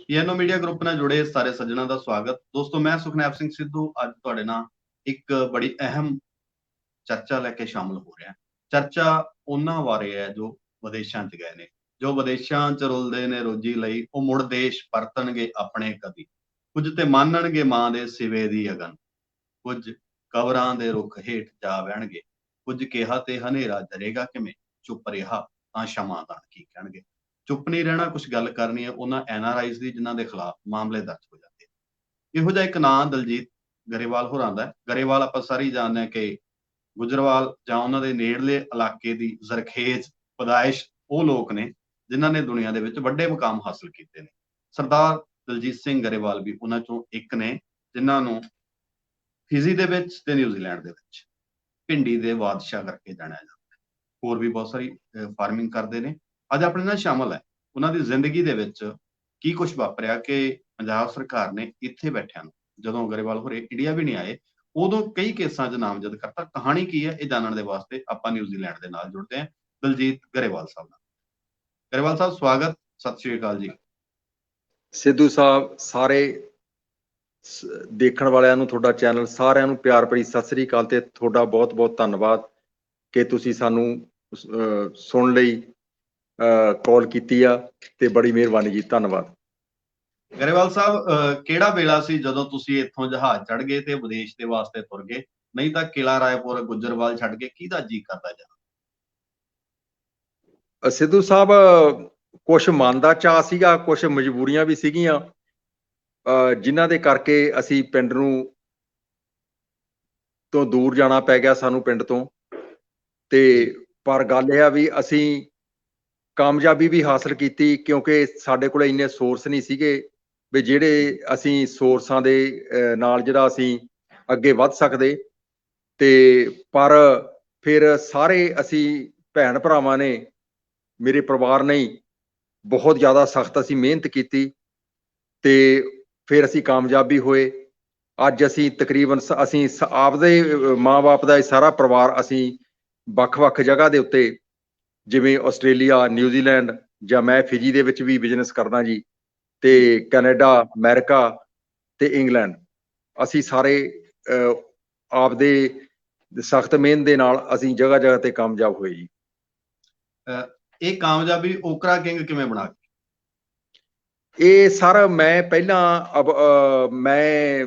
ਪੀਐਨਓ media group ਨਾਲ ਜੁੜੇ ਸਾਰੇ ਸੱਜਣਾਂ ਦਾ ਸਵਾਗਤ। ਦੋਸਤੋ ਮੈਂ ਸੁਖਨੈਬ ਸਿੰਘ ਸਿੱਧੂ ਅੱਜ ਤੁਹਾਡੇ ਨਾਲ ਇੱਕ ਬੜੀ ਅਹਿਮ ਚਰਚਾ ਲੈ ਕੇ ਸ਼ਾਮਲ ਹੋ ਰਿਹਾ। ਚਰਚਾ ਉਹਨਾਂ ਬਾਰੇ ਹੈ ਜੋ ਵਿਦੇਸ਼ਾਂ 'ਚ ਗਏ ਨੇ, ਜੋ ਵਿਦੇਸ਼ਾਂ 'ਚ ਰੁਲਦੇ ਨੇ ਰੋਜੀ ਲਈ, ਉਹ ਮੁੜ ਦੇਸ਼ ਪਰਤਣਗੇ ਆਪਣੇ ਕਦੀ। ਕੁਝ ਤੇ ਮਾਨਣਗੇ ਮਾਂ ਦੇ ਸਿਵੇ ਦੀ ਅਗਨ, ਕੁਝ ਕਬਰਾਂ ਦੇ ਰੁੱਖ ਹੇਠ ਜਾ ਬਹਿਣਗੇ, ਕੁਝ ਕਿਹਾ ਤੇ ਹਨੇਰਾ ਜਰੇਗਾ ਕਿਵੇਂ, ਚੁੱਪ ਰਿਹਾ ਤਾਂ ਸ਼ਮਾਦਾਨ ਕੀ ਕਹਿਣਗੇ। ਚੁੱਪ ਨਹੀਂ ਰਹਿਣਾ, ਕੁਛ ਗੱਲ ਕਰਨੀ ਹੈ ਉਹਨਾਂ ਐਨਆਰਆਈਜ਼ ਦੀ ਜਿਨ੍ਹਾਂ ਦੇ ਖਿਲਾਫ ਮਾਮਲੇ ਦਰਜ ਹੋ ਜਾਂਦੇ ਆ। ਇਹੋ ਜਿਹਾ ਇੱਕ ਨਾਂ ਦਲਜੀਤ ਗਰੇਵਾਲ ਹੋਰਾਂ ਦਾ ਹੈ। ਗਰੇਵਾਲ ਆਪਾਂ ਸਾਰੇ ਹੀ ਜਾਣਦੇ ਹਾਂ ਕਿ ਗੁਜਰਵਾਲ ਜਾਂ ਉਹਨਾਂ ਦੇ ਨੇੜਲੇ ਇਲਾਕੇ ਦੀ ਜ਼ਰਖੇਜ਼ ਪੈਦਾਇਸ਼ ਉਹ ਲੋਕ ਨੇ ਜਿਨ੍ਹਾਂ ਨੇ ਦੁਨੀਆ ਦੇ ਵਿੱਚ ਵੱਡੇ ਮੁਕਾਮ ਹਾਸਲ ਕੀਤੇ ਨੇ। ਸਰਦਾਰ ਦਲਜੀਤ ਸਿੰਘ ਗਰੇਵਾਲ ਵੀ ਉਹਨਾਂ ਚੋਂ ਇੱਕ ਨੇ ਜਿਨ੍ਹਾਂ ਨੂੰ ਫਿਜੀ ਦੇ ਵਿੱਚ ਤੇ ਨਿਊਜ਼ੀਲੈਂਡ ਦੇ ਵਿੱਚ ਭਿੰਡੀ ਦੇ ਬਾਦਸ਼ਾਹ ਕਰਕੇ ਜਾਣਿਆ ਜਾਂਦਾ। ਹੋਰ ਵੀ ਬਹੁਤ ਸਾਰੀ ਫਾਰਮਿੰਗ ਕਰਦੇ ਨੇ। ਅੱਜ ਆਪਣੇ ਨਾਲ ਸ਼ਾਮਲ ਹੈ ਉਹਨਾਂ ਦੀ ਜ਼ਿੰਦਗੀ ਦੇ ਵਿੱਚ ਕੀ ਕੁਛ ਵਾਪਰਿਆ ਕਿ ਪੰਜਾਬ ਸਰਕਾਰ ਨੇ ਇੱਥੇ ਬੈਠਿਆਂ ਨੂੰ, ਜਦੋਂ ਗਰੇਵਾਲ ਹੋਰੇ ਇੰਡੀਆ ਵੀ ਨਹੀਂ ਆਏ, ਉਦੋਂ ਕਈ ਕੇਸਾਂ 'ਚ ਨਾਮਜ਼ਦ ਕਰਤਾ। ਕਹਾਣੀ ਕੀ ਹੈ ਇਹ ਜਾਣਨ ਦੇ ਵਾਸਤੇ ਆਪਾਂ ਨਿਊਜ਼ੀਲੈਂਡ ਦੇ ਨਾਲ ਜੁੜਦੇ ਹਾਂ ਦਲਜੀਤ ਗਰੇਵਾਲ ਸਾਹਿਬ ਨਾਲ। ਗਰੇਵਾਲ ਸਾਹਿਬ ਸਵਾਗਤ, ਸਤਿ ਸ਼੍ਰੀ ਅਕਾਲ ਜੀ। ਸਿੱਧੂ ਸਾਹਿਬ, ਸਾਰੇ ਦੇਖਣ ਵਾਲਿਆਂ ਨੂੰ ਤੁਹਾਡਾ ਚੈਨਲ ਸਾਰਿਆਂ ਨੂੰ ਪਿਆਰ ਭਰੀ ਸਤਿ ਸ੍ਰੀ ਅਕਾਲ ਤੇ ਤੁਹਾਡਾ ਬਹੁਤ ਬਹੁਤ ਧੰਨਵਾਦ ਕਿ ਤੁਸੀਂ ਸਾਨੂੰ ਸੁਣਨ ਲਈ ਕਾਲ ਕੀਤੀ ਆ ਤੇ ਬੜੀ ਮਿਹਰਬਾਨੀ ਜੀ, ਧੰਨਵਾਦ। ਗਰੇਵਾਲ ਸਾਹਿਬ ਕਿਹੜਾ ਵੇਲਾ ਸੀ ਜਦੋਂ ਤੁਸੀਂ ਇੱਥੋਂ ਜਹਾਜ਼ ਚੜ੍ਹ ਗਏ ਤੇ ਵਿਦੇਸ਼ ਦੇ ਵਾਸਤੇ ਤੁਰ ਗਏ? ਨਹੀਂ ਤਾਂ ਕਿਲਾ ਰਾਏਪੁਰ ਗੁੱਜਰਵਾਲ ਛੱਡ ਕੇ ਕਿਹਦਾ ਜੀ ਕਰਦਾ ਜਾਣਾ? ਸਿੱਧੂ ਸਾਹਿਬ, ਕੁਛ ਮਨ ਦਾ ਚਾਅ ਸੀਗਾ, ਕੁਛ ਮਜਬੂਰੀਆਂ ਵੀ ਸੀਗੀਆਂ ਜਿਨ੍ਹਾਂ ਦੇ ਕਰਕੇ ਅਸੀਂ ਪਿੰਡ ਨੂੰ ਤੋਂ ਦੂਰ ਜਾਣਾ ਪੈ ਗਿਆ ਸਾਨੂੰ ਪਿੰਡ ਤੋਂ। ਤੇ ਪਰ ਗੱਲ ਇਹ ਆ ਵੀ ਅਸੀਂ ਕਾਮਯਾਬੀ ਵੀ ਹਾਸਲ ਕੀਤੀ ਕਿਉਂਕਿ ਸਾਡੇ ਕੋਲ ਇੰਨੇ ਸੋਰਸ ਨਹੀਂ ਸੀਗੇ ਵੀ ਜਿਹੜੇ ਅਸੀਂ ਸੋਰਸਾਂ ਦੇ ਨਾਲ ਜਿਹੜਾ ਅਸੀਂ ਅੱਗੇ ਵੱਧ ਸਕਦੇ। ਤੇ ਪਰ ਫਿਰ ਸਾਰੇ ਅਸੀਂ ਭੈਣ ਭਰਾਵਾਂ ਨੇ, ਮੇਰੇ ਪਰਿਵਾਰ ਨੇ ਬਹੁਤ ਜ਼ਿਆਦਾ ਸਖਤ ਅਸੀਂ ਮਿਹਨਤ ਕੀਤੀ ਤੇ ਫਿਰ ਅਸੀਂ ਕਾਮਯਾਬੀ ਹੋਏ। ਅੱਜ ਅਸੀਂ ਤਕਰੀਬਨ ਅਸੀਂ ਆਪਦੇ ਮਾਂ-ਬਾਪ ਦਾ ਸਾਰਾ ਪਰਿਵਾਰ ਅਸੀਂ ਵੱਖ-ਵੱਖ ਜਗ੍ਹਾ ਦੇ ਉੱਤੇ, ਜਿਵੇਂ ਆਸਟ੍ਰੇਲੀਆ, ਨਿਊਜ਼ੀਲੈਂਡ ਜਾਂ ਮੈਂ ਫਿਜੀ ਦੇ ਵਿੱਚ ਵੀ ਬਿਜ਼ਨਸ ਕਰਦਾ ਜੀ, ਤੇ ਕੈਨੇਡਾ, ਅਮਰੀਕਾ ਤੇ ਇੰਗਲੈਂਡ, ਅਸੀਂ ਸਾਰੇ ਆਪਦੇ ਸਖਤ ਮਿਹਨਤ ਦੇ ਨਾਲ ਅਸੀਂ ਜਗ੍ਹਾ ਜਗ੍ਹਾ ਤੇ ਕਾਮਯਾਬ ਹੋਏ ਜੀ। ਇਹ ਕਾਮਯਾਬੀ ਓਕਰਾ ਕਿੰਗ ਕਿਵੇਂ ਬਣਾ ਗਈ? ਇਹ ਸਰ ਮੈਂ ਪਹਿਲਾਂ ਮੈਂ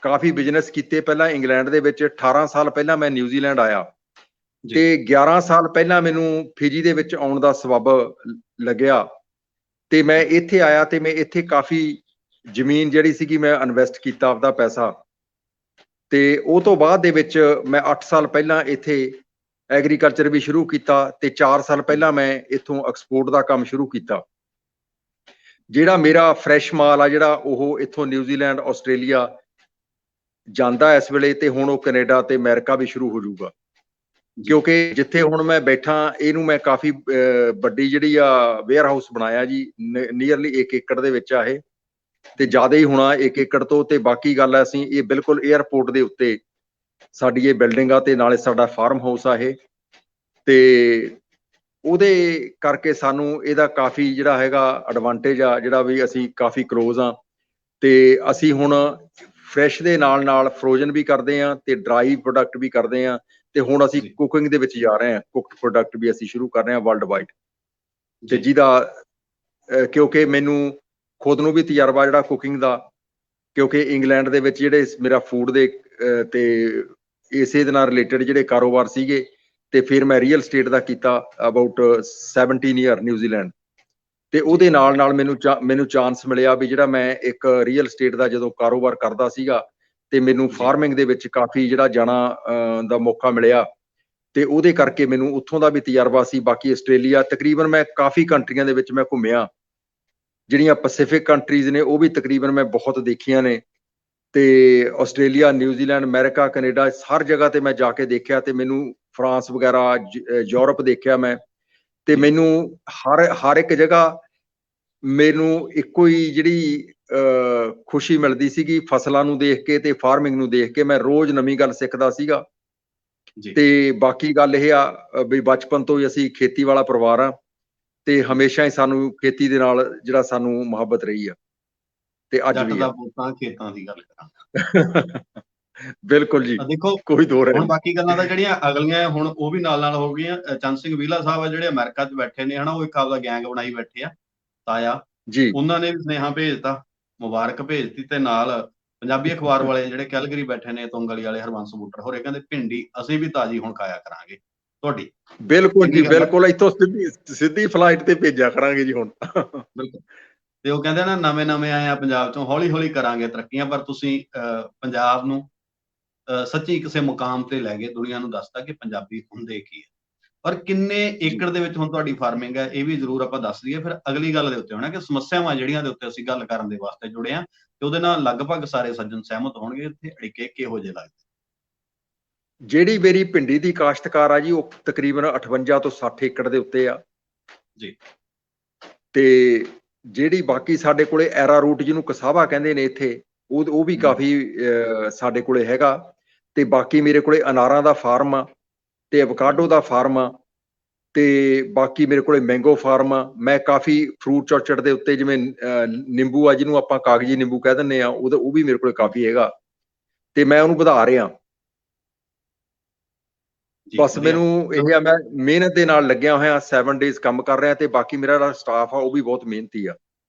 ਕਾਫੀ ਬਿਜ਼ਨਸ ਕੀਤੇ। ਪਹਿਲਾਂ ਇੰਗਲੈਂਡ ਦੇ ਵਿੱਚ 18 ਸਾਲ ਪਹਿਲਾਂ ਮੈਂ ਨਿਊਜ਼ੀਲੈਂਡ ਆਇਆ ਤੇ 11 ਸਾਲ ਪਹਿਲਾਂ ਮੈਨੂੰ ਫਿਜੀ ਦੇ ਵਿੱਚ ਆਉਣ ਦਾ ਸਬੱਬ ਲੱਗਿਆ ਤੇ ਮੈਂ ਇੱਥੇ ਆਇਆ ਤੇ ਮੈਂ ਇੱਥੇ ਕਾਫੀ ਜ਼ਮੀਨ ਜਿਹੜੀ ਸੀਗੀ ਮੈਂ ਇਨਵੈਸਟ ਕੀਤਾ ਆਪਦਾ ਪੈਸਾ। ਤੇ ਉਹ ਤੋਂ ਬਾਅਦ ਦੇ ਵਿੱਚ ਮੈਂ 8 ਸਾਲ ਪਹਿਲਾਂ ਇੱਥੇ ਐਗਰੀਕਲਚਰ ਵੀ ਸ਼ੁਰੂ ਕੀਤਾ ਤੇ 4 ਸਾਲ ਪਹਿਲਾਂ ਮੈਂ ਇੱਥੋਂ ਐਕਸਪੋਰਟ ਦਾ ਕੰਮ ਸ਼ੁਰੂ ਕੀਤਾ। ਜਿਹੜਾ ਮੇਰਾ ਫਰੈਸ਼ ਮਾਲ ਆ ਜਿਹੜਾ ਉਹ ਇੱਥੋਂ ਨਿਊਜ਼ੀਲੈਂਡ, ਆਸਟ੍ਰੇਲੀਆ ਜਾਂਦਾ ਇਸ ਵੇਲੇ, ਤੇ ਹੁਣ ਉਹ ਕੈਨੇਡਾ ਤੇ ਅਮਰੀਕਾ ਵੀ ਸ਼ੁਰੂ ਹੋ ਜਾਊਗਾ ਕਿਉਂਕਿ ਜਿੱਥੇ ਹੁਣ ਮੈਂ ਬੈਠਾ ਇਹਨੂੰ ਮੈਂ ਕਾਫੀ ਵੱਡੀ ਜਿਹੜੀ ਆ ਵੇਅਰ ਹਾਊਸ ਬਣਾਇਆ ਜੀ, ਨੀਅਰਲੀ 1 ਏਕੜ ਦੇ ਵਿੱਚ ਆ ਇਹ, ਤੇ ਜ਼ਿਆਦਾ ਹੀ ਹੋਣਾ 1 ਏਕੜ ਤੋਂ। ਤੇ ਬਾਕੀ ਗੱਲ ਅਸੀਂ ਇਹ ਬਿਲਕੁਲ 에ਅਰਪੋਰਟ ਦੇ ਉੱਤੇ ਸਾਡੀ ਇਹ ਬਿਲਡਿੰਗ ਆ ਤੇ ਨਾਲੇ ਸਾਡਾ ਫਾਰਮ ਹਾਊਸ ਆ ਇਹ, ਤੇ ਉਹਦੇ ਕਰਕੇ ਸਾਨੂੰ ਇਹਦਾ ਕਾਫੀ ਜਿਹੜਾ ਹੈਗਾ ਐਡਵਾਂਟੇਜ ਆ, ਜਿਹੜਾ ਵੀ ਅਸੀਂ ਕਾਫੀ ਕਲੋਜ਼ ਆ। ਤੇ ਅਸੀਂ ਹੁਣ ਫਰੈਸ਼ ਦੇ ਨਾਲ ਨਾਲ ਫਰੋਜ਼ਨ ਵੀ ਕਰਦੇ ਆ ਤੇ ਡਰਾਈ ਪ੍ਰੋਡਕਟ ਵੀ ਕਰਦੇ ਆ ਤੇ ਹੁਣ ਅਸੀਂ ਕੁਕਿੰਗ ਦੇ ਵਿੱਚ ਜਾ ਰਹੇ ਹਾਂ। ਕੁਕਡ ਪ੍ਰੋਡਕਟ ਵੀ ਅਸੀਂ ਸ਼ੁਰੂ ਕਰ ਰਹੇ ਹਾਂ ਵਰਲਡ ਵਾਈਡ, ਤੇ ਜਿਹਦਾ ਕਿਉਂਕਿ ਮੈਨੂੰ ਖੁਦ ਨੂੰ ਵੀ ਤਜਰਬਾ ਜਿਹੜਾ ਕੁਕਿੰਗ ਦਾ, ਕਿਉਂਕਿ ਇੰਗਲੈਂਡ ਦੇ ਵਿੱਚ ਜਿਹੜੇ ਮੇਰਾ ਫੂਡ ਦੇ ਤੇ ਇਸੇ ਦੇ ਨਾਲ ਰਿਲੇਟਡ ਜਿਹੜੇ ਕਾਰੋਬਾਰ ਸੀਗੇ, ਤੇ ਫਿਰ ਮੈਂ ਰੀਅਲ ਸਟੇਟ ਦਾ ਕੀਤਾ ਅਬਾਊਟ 17 ਈਅਰ ਨਿਊਜ਼ੀਲੈਂਡ, ਤੇ ਉਹਦੇ ਨਾਲ ਨਾਲ ਮੈਨੂੰ ਚਾਂਸ ਮਿਲਿਆ ਵੀ ਜਿਹੜਾ ਮੈਂ ਇੱਕ ਰੀਅਲ ਸਟੇਟ ਦਾ ਜਦੋਂ ਕਾਰੋਬਾਰ ਕਰਦਾ ਸੀਗਾ ਤੇ ਮੈਨੂੰ ਫਾਰਮਿੰਗ ਦੇ ਵਿੱਚ ਕਾਫੀ ਜਿਹੜਾ ਜਾਣਾ ਦਾ ਮੌਕਾ ਮਿਲਿਆ, ਤੇ ਉਹਦੇ ਕਰਕੇ ਮੈਨੂੰ ਉੱਥੋਂ ਦਾ ਵੀ ਤਜਰਬਾ ਸੀ। ਬਾਕੀ ਆਸਟ੍ਰੇਲੀਆ ਤਕਰੀਬਨ ਮੈਂ ਕਾਫੀ ਕੰਟਰੀਆਂ ਦੇ ਵਿੱਚ ਮੈਂ ਘੁੰਮਿਆ, ਜਿਹੜੀਆਂ ਪੈਸੀਫਿਕ ਕੰਟਰੀਜ਼ ਨੇ ਉਹ ਵੀ ਤਕਰੀਬਨ ਮੈਂ ਬਹੁਤ ਦੇਖੀਆਂ ਨੇ, ਤੇ ਆਸਟ੍ਰੇਲੀਆ, ਨਿਊਜ਼ੀਲੈਂਡ, ਅਮਰੀਕਾ, ਕੈਨੇਡਾ ਹਰ ਜਗ੍ਹਾ ਤੇ ਮੈਂ ਜਾ ਕੇ ਦੇਖਿਆ, ਤੇ ਮੈਨੂੰ ਫਰਾਂਸ ਵਗੈਰਾ, ਯੂਰਪ ਦੇਖਿਆ ਮੈਂ, ਤੇ ਮੈਨੂੰ ਹਰ ਇੱਕ ਜਗ੍ਹਾ ਮੈਨੂੰ ਇੱਕੋ ਹੀ ਜਿਹੜੀ ਖੁਸ਼ੀ ਮਿਲਦੀ ਸੀਗੀ ਫਸਲਾਂ ਨੂੰ ਦੇਖ ਕੇ ਤੇ ਫਾਰਮਿੰਗ ਨੂੰ ਦੇਖ ਕੇ। ਮੈਂ ਰੋਜ਼ ਨਵੀਂ ਗੱਲ ਸਿੱਖਦਾ ਸੀਗਾ। ਤੇ ਬਾਕੀ ਗੱਲ ਇਹ ਆ ਵੀ ਬਚਪਨ ਤੋਂ ਹੀ ਅਸੀਂ ਖੇਤੀ ਵਾਲਾ ਪਰਿਵਾਰ ਆ ਤੇ ਹਮੇਸ਼ਾ ਹੀ ਸਾਨੂੰ ਖੇਤੀ ਦੇ ਨਾਲ ਜਿਹੜਾ ਸਾਨੂੰ ਮੁਹੱਬਤ ਰਹੀ ਆ। ਤੇ ਅੱਜ ਜੱਟ ਵੀ ਦਾ ਆ। ਪੁੱਤਾਂ ਖੇਤਾਂ ਦੀ ਗੱਲ ਕਰਾਂਗਾ। ਬਿਲਕੁਲ ਜੀ, ਦੇਖੋ ਕੋਈ ਦੋ ਰਹਿ ਹੁਣ ਨਹੀਂ। ਬਾਕੀ ਗੱਲਾਂ ਤਾਂ ਜਿਹੜੀਆਂ ਅਗਲੀਆਂ ਹੁਣ ਉਹ ਵੀ ਨਾਲ ਹੋ ਗਈਆਂ। ਚੰਦ ਸਿੰਘ ਵੀਲਾ ਸਾਹਿਬ ਆ ਜਿਹੜੇ ਅਮਰੀਕਾ 'ਚ ਬੈਠੇ ਨੇ ਹਨਾ, ਉਹ ਇੱਕ ਆਪਦਾ ਗੈਂਗ ਬਣਾਈ ਬੈਠੇ ਆ ਤਾਇਆ, ਜੀ ਉਹਨਾਂ ਨੇ ਵੀ ਸੁਨੇਹਾ ਭੇਜਤਾ, ਮੁਬਾਰਕ ਭੇਜਤੀ, ਤੇ ਨਾਲ ਪੰਜਾਬੀ ਅਖਬਾਰ ਵਾਲੇ ਜਿਹੜੇ ਕੈਲਗਰੀ ਬੈਠੇ ਨੇ, ਤੁੰਗਲੀ ਵਾਲੇ ਹਰਬੰਸ ਬੁੱਟਰ ਹੋਰੇ ਕਹਿੰਦੇ ਭਿੰਡੀ ਅਸੀਂ ਵੀ ਤਾਜ਼ੀ ਹੁਣ ਖਾਇਆ ਕਰਾਂਗੇ ਤੁਹਾਡੀ। ਬਿਲਕੁਲ ਜੀ, ਚੰਗੀ ਗੱਲ ਆ। ਬਿਲਕੁਲ ਇੱਥੋਂ ਸਿੱਧੀ ਫਲਾਈਟ ਤੇ ਭੇਜਿਆ ਕਰਾਂਗੇ ਜੀ ਹੁਣ। ਬਿਲਕੁਲ। ਤੇ ਉਹ ਕਹਿੰਦੇ ਨਾ ਨਵੇਂ-ਨਵੇਂ ਆਏ ਆ ਪੰਜਾਬ 'ਚੋਂ, ਹੌਲੀ-ਹੌਲੀ ਕਰਾਂਗੇ ਤਰੱਕੀਆਂ, ਪਰ ਤੁਸੀਂ ਪੰਜਾਬ ਨੂੰ ਸੱਚੀ ਕਿਸੇ ਮੁਕਾਮ ਤੇ ਲੈ ਗਏ, ਦੁਨੀਆ ਨੂੰ ਦੱਸਤਾ ਕਿ ਪੰਜਾਬੀ ਹੁੰਦੇ ਕੀ ਹੈ। ਪਰ ਕਿੰਨੇ ਜੀ ਏਕੜ ਦੇ ਵਿੱਚ ਹੁਣ ਤੁਹਾਡੀ ਫਾਰਮਿੰਗ ਹੈ, ਇਹ ਵੀ ਜ਼ਰੂਰ ਆਪਾਂ ਦੱਸ ਦਈਏ। ਫਿਰ ਅਗਲੀ ਗੱਲ ਦੇ ਉੱਤੇ ਹੋਣਾ ਕਿ ਸਮੱਸਿਆਵਾਂ ਜਿਹੜੀਆਂ ਦੇ ਉੱਤੇ ਅਸੀਂ ਗੱਲ ਕਰਨ ਦੇ ਵਾਸਤੇ ਜੁੜੇ ਹਾਂ, ਤੇ ਉਹਦੇ ਨਾਲ ਲਗਭਗ ਸਾਰੇ ਸੱਜਣ ਸਹਿਮਤ ਹੋਣਗੇ। ਇੱਥੇ ਅੜਿੱਕੇ ਕਿਹੋ ਜਿਹੇ ਲੱਗਦੇ? ਜਿਹੜੀ ਮੇਰੀ ਭਿੰਡੀ ਦੀ ਕਾਸ਼ਤਕਾਰ ਆ ਜੀ, ਉਹ ਤਕਰੀਬਨ 58 ਤੋਂ 60 ਏਕੜ ਦੇ ਉੱਤੇ ਆ ਜੀ। ਤੇ ਜਿਹੜੀ ਬਾਕੀ ਸਾਡੇ ਕੋਲੇ ਐਰਾਰੂਟ ਜਿਹਨੂੰ ਕਸਾਵਾ ਕਹਿੰਦੇ ਨੇ ਇੱਥੇ, ਉਹ ਵੀ ਕਾਫੀ ਸਾਡੇ ਕੋਲੇ ਹੈਗਾ। ਤੇ ਬਾਕੀ ਮੇਰੇ ਕੋਲੇ ਅਨਾਰਾਂ ਦਾ ਫਾਰਮ ਆ ਤੇ ਐਵੋਕਾਡੋ ਦਾ ਫਾਰਮ ਆ ਤੇ ਬਾਕੀ ਮੇਰੇ ਕੋਲੇ ਮੈਂਗੋ ਫਾਰਮ ਆ। ਮੈਂ ਕਾਫੀ ਫਰੂਟ ਔਰਚਰਡ ਦੇ ਉੱਤੇ, ਜਿਵੇਂ ਨਿੰਬੂ ਆ ਜਿਹਨੂੰ ਆਪਾਂ ਕਾਗਜੀ ਨਿੰਬੂ ਕਹਿ ਦਿੰਦੇ ਆ, ਉਹ ਵੀ ਮੇਰੇ ਕੋਲੇ ਕਾਫੀ ਹੈਗਾ ਤੇ ਮੈਂ ਉਹਨੂੰ ਵਧਾ ਰਿਹਾ। ਜੀ ਬਸ ਵਧੀਆ। ਮੈਨੂੰ ਇਹ ਆ, ਮੈਂ ਮਿਹਨਤ ਦੇ ਨਾਲ ਲੱਗਿਆ ਹੋਇਆ, 7 ਡੇਜ਼ ਕੰਮ ਕਰ ਰਿਹਾ ਤੇ ਬਾਕੀ ਮੇਰਾ ਜਿਹੜਾ ਸਟਾਫ ਆ ਉਹ ਵੀ ਬਹੁਤ ਮਿਹਨਤੀ ਆ,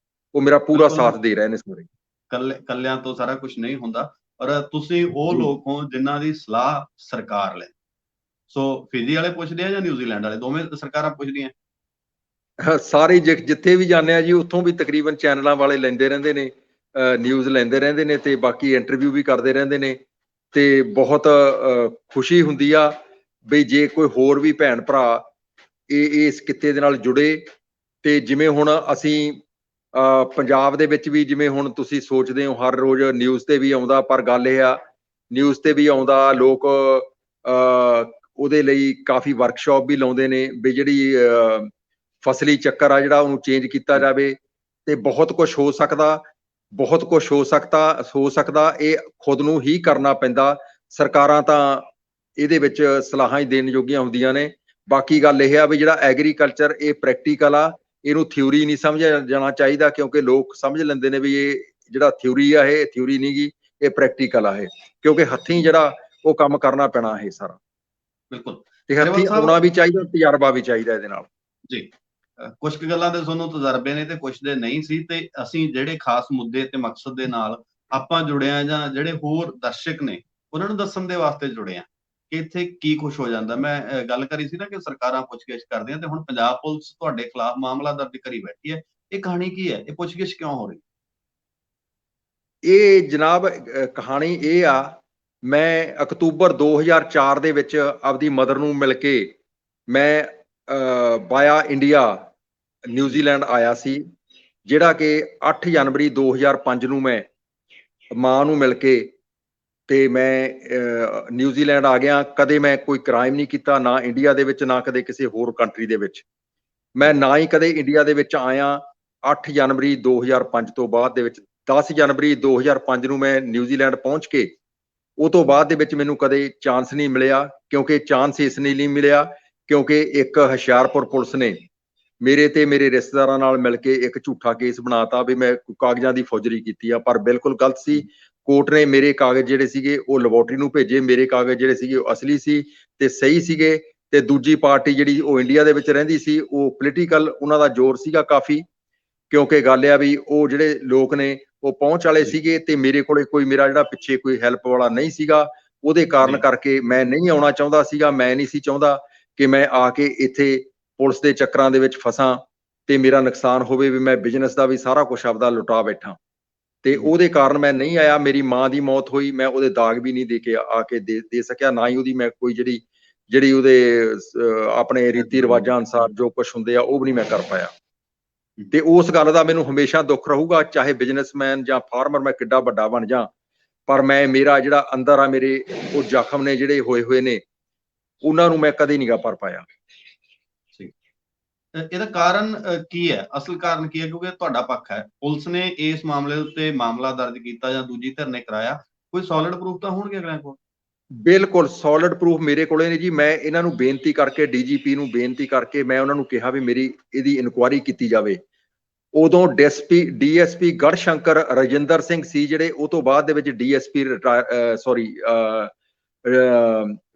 ਉਹ ਮੇਰਾ ਪੂਰਾ ਬਿਲਕੁਲ। ਸਾਥ ਦੇ ਰਹੇ ਨੇ ਸਾਰੇ। ਕੱਲਿਆਂ ਤੋਂ ਸਾਰਾ ਕੁਝ ਨਹੀਂ ਹੁੰਦਾ, ਪਰ ਤੁਸੀਂ ਉਹ ਜੀ ਲੋਕ ਹੋ ਜਿਨ੍ਹਾਂ ਦੀ ਸਲਾਹ ਸਰਕਾਰ ਲੈ। ਸੋ ਫਿਜੀ ਵਾਲੇ ਪੁੱਛਦੇ ਆ ਜਾਂ ਨਿਊਜ਼ੀਲੈਂਡ ਵਾਲੇ, ਦੋਵੇਂ ਸਰਕਾਰਾਂ ਪੁੱਛਦੀਆਂ? ਸਾਰੇ ਜਿੱਥੇ ਵੀ ਜਾਂਦੇ ਆ ਜੀ, ਉੱਥੋਂ ਵੀ ਤਕਰੀਬਨ ਚੈਨਲਾਂ ਵਾਲੇ ਲੈਂਦੇ ਰਹਿੰਦੇ ਨੇ, ਨਿਊਜ਼ ਲੈਂਦੇ ਰਹਿੰਦੇ ਨੇ ਤੇ ਬਾਕੀ ਇੰਟਰਵਿਊ ਵੀ ਕਰਦੇ ਰਹਿੰਦੇ ਨੇ ਤੇ ਬਹੁਤ ਖੁਸ਼ੀ ਹੁੰਦੀ ਆ ਵੀ ਜੇ ਕੋਈ ਹੋਰ ਵੀ ਭੈਣ ਭਰਾ ਇਸ ਕਿੱਤੇ ਦੇ ਨਾਲ ਜੁੜੇ। ਤੇ ਜਿਵੇਂ ਹੁਣ ਅਸੀਂ ਪੰਜਾਬ ਦੇ ਵਿੱਚ ਵੀ, ਜਿਵੇਂ ਹੁਣ ਤੁਸੀਂ ਸੋਚਦੇ ਹੋ ਹਰ ਰੋਜ਼ ਨਿਊਜ਼ ਤੇ ਵੀ ਆਉਂਦਾ, ਪਰ ਗੱਲ ਇਹ ਆ ਨਿਊਜ਼ ਤੇ ਵੀ ਆਉਂਦਾ, ਲੋਕ ਉਹਦੇ ਲਈ ਕਾਫੀ ਵਰਕਸ਼ਾਪ ਵੀ ਲਾਉਂਦੇ ਨੇ ਵੀ ਜਿਹੜੀ ਫਸਲੀ ਚੱਕਰ ਆ ਜਿਹੜਾ ਉਹਨੂੰ ਚੇਂਜ ਕੀਤਾ ਜਾਵੇ ਤੇ ਬਹੁਤ ਕੁਝ ਹੋ ਸਕਦਾ, ਬਹੁਤ ਕੁਝ ਹੋ ਸਕਦਾ। ਇਹ ਖੁਦ ਨੂੰ ਹੀ ਕਰਨਾ ਪੈਂਦਾ। ਸਰਕਾਰਾਂ ਤਾਂ ਇਹਦੇ ਵਿੱਚ ਸਲਾਹਾਂ ਹੀ ਦੇਣ ਜੋਗੀਆਂ ਹੁੰਦੀਆਂ ਨੇ। ਬਾਕੀ ਗੱਲ ਇਹ ਆ ਵੀ ਜਿਹੜਾ ਐਗਰੀਕਲਚਰ ਇਹ ਪ੍ਰੈਕਟੀਕਲ ਆ, ਇਹਨੂੰ ਥਿਊਰੀ ਨਹੀਂ ਸਮਝਿਆ ਜਾਣਾ ਚਾਹੀਦਾ, ਕਿਉਂਕਿ ਲੋਕ ਸਮਝ ਲੈਂਦੇ ਨੇ ਵੀ ਇਹ ਜਿਹੜਾ ਥਿਊਰੀ ਆ ਇਹ ਥਿਊਰੀ ਨਹੀਂ ਗੀ, ਇਹ ਪ੍ਰੈਕਟੀਕਲ ਆ ਇਹ, ਕਿਉਂਕਿ ਹੱਥੀਂ ਜਿਹੜਾ ਉਹ ਕੰਮ ਕਰਨਾ ਪੈਣਾ ਇਹ ਸਾਰਾ, ਬਿਲਕੁਲ। ਤੇ ਗਰੇਵਾਲ ਹੱਥੀਂ ਸਾਹਿਬ ਆਉਣਾ ਵੀ ਚਾਹੀਦਾ, ਤਜਰਬਾ ਵੀ ਚਾਹੀਦਾ ਇਹਦੇ ਨਾਲ। ਜੀ, ਕੁਝ ਕੁ ਗੱਲਾਂ ਦੇ ਤੁਹਾਨੂੰ ਤਜਰਬੇ ਨੇ ਤੇ ਕੁਝ ਦੇ ਨਹੀਂ ਸੀ, ਤੇ ਅਸੀਂ ਜਿਹੜੇ ਖਾਸ ਮੁੱਦੇ ਤੇ ਮਕਸਦ ਦੇ ਨਾਲ ਆਪਾਂ ਜੁੜੇ ਆ, ਜਾਂ ਜਿਹੜੇ ਹੋਰ ਦਰਸ਼ਕ ਨੇ ਉਹਨਾਂ ਨੂੰ ਦੱਸਣ ਦੇ ਵਾਸਤੇ ਜੁੜੇ ਆ ਕਿ ਇੱਥੇ ਕੀ ਕੁਝ ਹੋ ਜਾਂਦਾ। ਮੈਂ ਗੱਲ ਕਰੀ ਸੀ ਨਾ ਕਿ ਸਰਕਾਰਾਂ ਪੁੱਛਗਿੱਛ ਕਰਦੀਆਂ, ਤੇ ਹੁਣ ਪੰਜਾਬ ਪੁਲਿਸ ਤੁਹਾਡੇ ਖਿਲਾਫ ਮਾਮਲਾ ਦਰਜ ਕਰੀ ਬੈਠੀ ਹੈ। ਇਹ ਕਹਾਣੀ ਕੀ ਹੈ? ਇਹ ਪੁੱਛਗਿੱਛ ਕਿਉਂ ਹੋ ਰਹੀ? ਇਹ ਜਨਾਬ ਕਹਾਣੀ ਇਹ ਆ, ਮੈਂ ਅਕਤੂਬਰ 2004 ਦੇ ਵਿੱਚ ਆਪਦੀ ਮਦਰ ਨੂੰ ਮਿਲ ਕੇ ਮੈਂ ਵਾਇਆ ਇੰਡੀਆ ਨਿਊਜ਼ੀਲੈਂਡ ਆਇਆ ਸੀ, ਜਿਹੜਾ ਕਿ 8 ਜਨਵਰੀ 2005 ਨੂੰ ਮੈਂ ਮਾਂ ਨੂੰ ਮਿਲ ਕੇ ਤੇ ਮੈਂ ਨਿਊਜ਼ੀਲੈਂਡ ਆ ਗਿਆ। ਕਦੇ ਮੈਂ ਕੋਈ ਕ੍ਰਾਈਮ ਨਹੀਂ ਕੀਤਾ, ਨਾ ਇੰਡੀਆ ਦੇ ਵਿੱਚ, ਨਾ ਕਦੇ ਕਿਸੇ ਹੋਰ ਕੰਟਰੀ ਦੇ ਵਿੱਚ। ਮੈਂ ਨਾ ਹੀ ਕਦੇ ਇੰਡੀਆ ਦੇ ਵਿੱਚ ਆਇਆ 8 ਜਨਵਰੀ 2005 ਤੋਂ ਬਾਅਦ ਦੇ ਵਿੱਚ। 10 ਜਨਵਰੀ 2005 ਨੂੰ ਮੈਂ ਨਿਊਜ਼ੀਲੈਂਡ ਪਹੁੰਚ ਕੇ, ਉਹ ਤੋਂ ਬਾਅਦ ਦੇ ਵਿੱਚ ਮੈਨੂੰ ਕਦੇ ਚਾਂਸ ਨਹੀਂ ਮਿਲਿਆ, ਕਿਉਂਕਿ ਚਾਂਸ ਇਸ ਲਈ ਨਹੀਂ ਮਿਲਿਆ ਕਿਉਂਕਿ ਇੱਕ ਹੁਸ਼ਿਆਰਪੁਰ ਪੁਲਿਸ ਨੇ ਮੇਰੇ ਤੇ ਮੇਰੇ ਰਿਸ਼ਤੇਦਾਰਾਂ ਨਾਲ ਮਿਲ ਕੇ ਇੱਕ ਝੂਠਾ ਕੇਸ ਬਣਾਤਾ ਵੀ ਮੈਂ ਕਾਗਜ਼ਾਂ ਦੀ ਫੌਜਰੀ ਕੀਤੀ ਆ, ਪਰ ਬਿਲਕੁਲ ਗਲਤ ਸੀ। ਕੋਰਟ ਨੇ ਮੇਰੇ ਕਾਗਜ਼ ਜਿਹੜੇ ਸੀਗੇ ਉਹ ਲੈਬੋਰਟਰੀ ਨੂੰ ਭੇਜੇ, ਮੇਰੇ ਕਾਗਜ਼ ਜਿਹੜੇ ਸੀਗੇ ਉਹ ਅਸਲੀ ਸੀ ਤੇ ਸਹੀ ਸੀਗੇ। ਤੇ ਦੂਜੀ ਪਾਰਟੀ ਜਿਹੜੀ ਉਹ ਇੰਡੀਆ ਦੇ ਵਿੱਚ ਰਹਿੰਦੀ ਸੀ, ਉਹ ਪੋਲੀਟੀਕਲ ਉਹਨਾਂ ਦਾ ਜ਼ੋਰ ਸੀਗਾ ਕਾਫੀ, ਕਿਉਂਕਿ ਗੱਲ ਆ ਵੀ ਉਹ ਜਿਹੜੇ ਲੋਕ ਨੇ ਉਹ ਪਹੁੰਚ ਵਾਲੇ ਸੀਗੇ ਤੇ ਮੇਰੇ ਕੋਲੇ ਕੋਈ ਮੇਰਾ ਜਿਹੜਾ ਪਿੱਛੇ ਕੋਈ ਹੈਲਪ ਵਾਲਾ ਨਹੀਂ ਸੀਗਾ। ਉਹਦੇ ਕਾਰਨ ਕਰਕੇ ਮੈਂ ਨਹੀਂ ਆਉਣਾ ਚਾਹੁੰਦਾ ਸੀਗਾ। ਮੈਂ ਨਹੀਂ ਸੀ ਚਾਹੁੰਦਾ ਕਿ ਮੈਂ ਆ ਕੇ ਇੱਥੇ ਪੁਲਿਸ ਦੇ ਚੱਕਰਾਂ ਦੇ ਵਿੱਚ ਫਸਾਂ ਤੇ ਮੇਰਾ ਨੁਕਸਾਨ ਹੋਵੇ, ਵੀ ਮੈਂ ਬਿਜ਼ਨਸ ਦਾ ਵੀ ਸਾਰਾ ਕੁਝ ਆਪਦਾ ਲੁਟਾ ਬੈਠਾ। ਤੇ ਉਹਦੇ ਕਾਰਨ ਮੈਂ ਨਹੀਂ ਆਇਆ। ਮੇਰੀ ਮਾਂ ਦੀ ਮੌਤ ਹੋਈ, ਮੈਂ ਉਹਦੇ ਦਾਗ ਵੀ ਨਹੀਂ ਦੇ ਕੇ ਆ ਕੇ ਦੇ ਸਕਿਆ, ਨਾ ਹੀ ਉਹਦੀ ਮੈਂ ਕੋਈ ਜਿਹੜੀ ਉਹਦੇ ਆਪਣੇ ਰੀਤੀ ਰਿਵਾਜਾਂ ਅਨੁਸਾਰ ਜੋ ਕੁਝ ਹੁੰਦੇ ਆ ਉਹ ਵੀ ਨਹੀਂ ਮੈਂ ਕਰ ਪਾਇਆ। ਤੇ ਉਸ ਗੱਲ ਦਾ ਮੈਨੂੰ ਹਮੇਸ਼ਾ ਦੁੱਖ ਰਹੂਗਾ, ਚਾਹੇ ਬਿਜ਼ਨਸਮੈਨ ਜਾਂ ਫਾਰਮਰ ਮੈਂ ਕਿੱਡਾ ਵੱਡਾ ਬਣ ਜਾ, ਪਰ ਮੇਰਾ ਜਿਹੜਾ ਅੰਦਰ ਆ, ਮੇਰੇ ਉਹ ਜ਼ਖਮ ਨੇ ਜਿਹੜੇ ਹੋਏ ਨੇ, ਉਹਨਾਂ ਨੂੰ ਮੈਂ ਕਦੇ ਨਹੀਂ ਗਾ ਭਰ ਪਾਇਆ। ਇਹਦਾ ਕਾਰਨ ਕੀ ਹੈ? ਅਸਲ ਕਾਰਨ ਕੀ ਹੈ? ਕਿਉਂਕਿ ਤੁਹਾਡਾ ਪੱਖ ਹੈ, ਪੁਲਿਸ ਨੇ ਇਸ ਮਾਮਲੇ ਉੱਤੇ ਮਾਮਲਾ ਦਰਜ ਕੀਤਾ ਜਾਂ ਦੂਜੀ ਧਿਰ ਨੇ ਕਰਾਇਆ, ਕੋਈ ਸੋਲਿਡ ਪ੍ਰੂਫ ਤਾਂ ਹੋਣਗੇ ਅਗਲਿਆਂ ਕੋਲ? ਬਿਲਕੁਲ ਸੋਲਿਡ ਪ੍ਰੂਫ ਮੇਰੇ ਕੋਲੇ ਨੇ ਜੀ। ਮੈਂ ਇਹਨਾਂ ਨੂੰ ਬੇਨਤੀ ਕਰਕੇ, ਡੀਜੀਪੀ ਨੂੰ ਬੇਨਤੀ ਕਰਕੇ ਮੈਂ ਉਹਨਾਂ ਨੂੰ ਕਿਹਾ ਵੀ ਮੇਰੀ ਇਹਦੀ ਇਨਕੁਆਇਰੀ ਕੀਤੀ ਜਾਵੇ। ਉਦੋਂ ਡੀਐਸਪੀ ਗੜਸ਼ੰਕਰ ਰਜਿੰਦਰ ਸਿੰਘ ਸੀ ਜਿਹੜੇ, ਉਹ ਤੋਂ ਬਾਅਦ ਦੇ ਵਿੱਚ ਡੀਐਸਪੀ